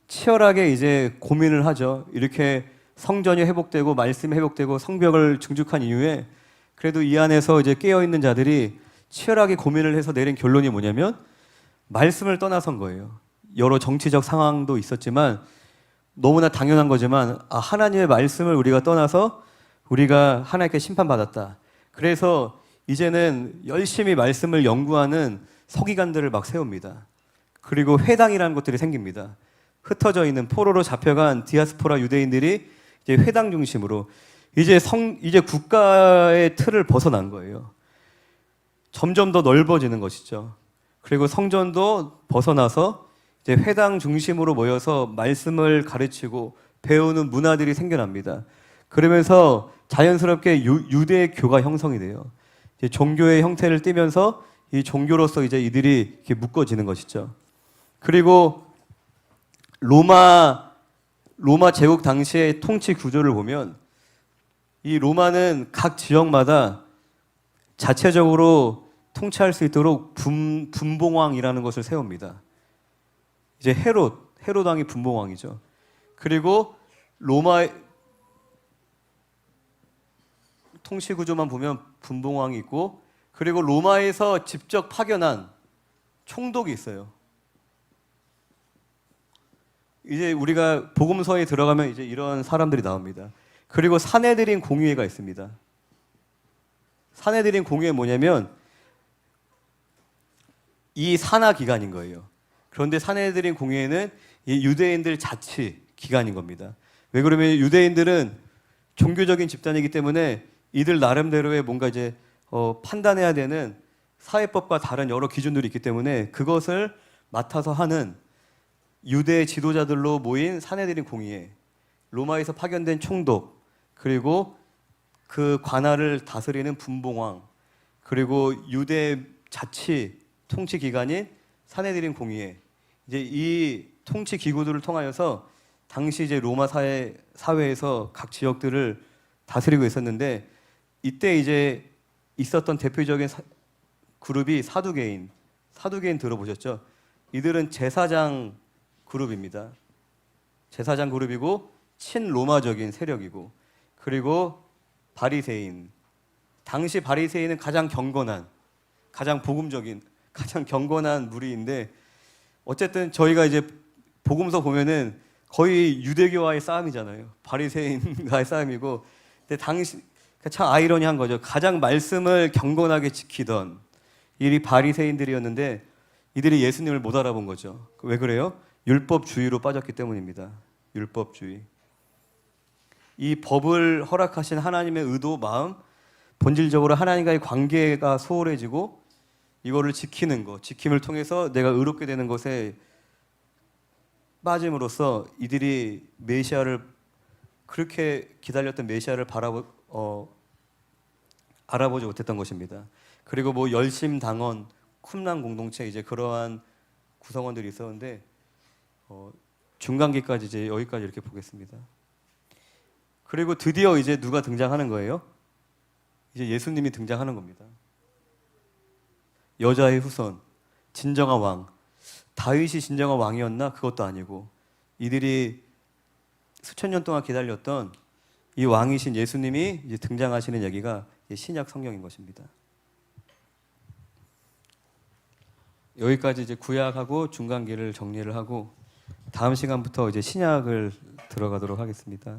치열하게 이제 고민을 하죠. 이렇게 성전이 회복되고 말씀이 회복되고 성벽을 증축한 이후에 그래도 이 안에서 이제 깨어 있는 자들이 치열하게 고민을 해서 내린 결론이 뭐냐면 말씀을 떠나선 거예요. 여러 정치적 상황도 있었지만 너무나 당연한 거지만 하나님의 말씀을 우리가 떠나서 우리가 하나님께 심판받았다. 그래서 이제는 열심히 말씀을 연구하는 서기관들을 막 세웁니다. 그리고 회당이라는 것들이 생깁니다. 흩어져 있는 포로로 잡혀간 디아스포라 유대인들이 이제 회당 중심으로 이제 국가의 틀을 벗어난 거예요. 점점 더 넓어지는 것이죠. 그리고 성전도 벗어나서 이제 회당 중심으로 모여서 말씀을 가르치고 배우는 문화들이 생겨납니다. 그러면서 자연스럽게 유대교가 형성이 돼요. 이제 종교의 형태를 띠면서 이 종교로서 이제 이들이 이렇게 묶어지는 것이죠. 그리고 로마 제국 당시의 통치 구조를 보면 이 로마는 각 지역마다 자체적으로 통치할 수 있도록 분봉왕이라는 것을 세웁니다. 이제 헤롯 왕이 분봉왕이죠. 그리고 로마 통치 구조만 보면 분봉왕이 있고, 그리고 로마에서 직접 파견한 총독이 있어요. 이제 우리가 복음서에 들어가면 이제 이런 사람들이 나옵니다. 그리고 사내들인 공의회가 있습니다. 사내들인 공의회 뭐냐면 이 산하 기관인 거예요. 그런데 사내들인 공의회는 이 유대인들 자치 기관인 겁니다. 왜 그러면 유대인들은 종교적인 집단이기 때문에 이들 나름대로의 뭔가 이제 판단해야 되는 사회법과 다른 여러 기준들이 있기 때문에 그것을 맡아서 하는 유대 지도자들로 모인 사내들인 공의회, 로마에서 파견된 총독, 그리고 그 관할을 다스리는 분봉왕, 그리고 유대 자치 통치 기관인 사내들인 공의회, 이제 이 통치 기구들을 통하여서 당시 이제 로마 사회에서 각 지역들을 다스리고 있었는데, 이때 이제 있었던 대표적인 그룹이 사두개인 들어보셨죠? 이들은 제사장 그룹입니다. 제사장 그룹이고 친로마적인 세력이고, 그리고 바리새인. 당시 바리새인은 가장 경건한, 가장 복음적인, 가장 경건한 무리인데, 어쨌든 저희가 이제 복음서 보면은 거의 유대교와의 싸움이잖아요. 바리새인과의 싸움이고, 근데 당시 참 아이러니한 거죠. 가장 말씀을 경건하게 지키던 이 바리새인들이었는데 이들이 예수님을 못 알아본 거죠. 왜 그래요? 율법주의로 빠졌기 때문입니다. 율법주의. 이 법을 허락하신 하나님의 의도, 마음, 본질적으로 하나님과의 관계가 소홀해지고 이거를 지키는 것, 지킴을 통해서 내가 의롭게 되는 것에 빠짐으로써 이들이 메시아를, 그렇게 기다렸던 메시아를 알아보지 못했던 것입니다. 그리고 뭐 열심당원, 쿰란 공동체, 이제 그러한 구성원들이 있었는데 중간기까지 이제 여기까지 이렇게 보겠습니다. 그리고 드디어 이제 누가 등장하는 거예요? 이제 예수님이 등장하는 겁니다. 여자의 후손, 진정한 왕. 다윗이 진정한 왕이었나? 그것도 아니고 이들이 수천 년 동안 기다렸던 이 왕이신 예수님이 이제 등장하시는 얘기가 신약 성경인 것입니다. 여기까지 이제 구약하고 중간기를 정리를 하고 다음 시간부터 이제 신약을 들어가도록 하겠습니다.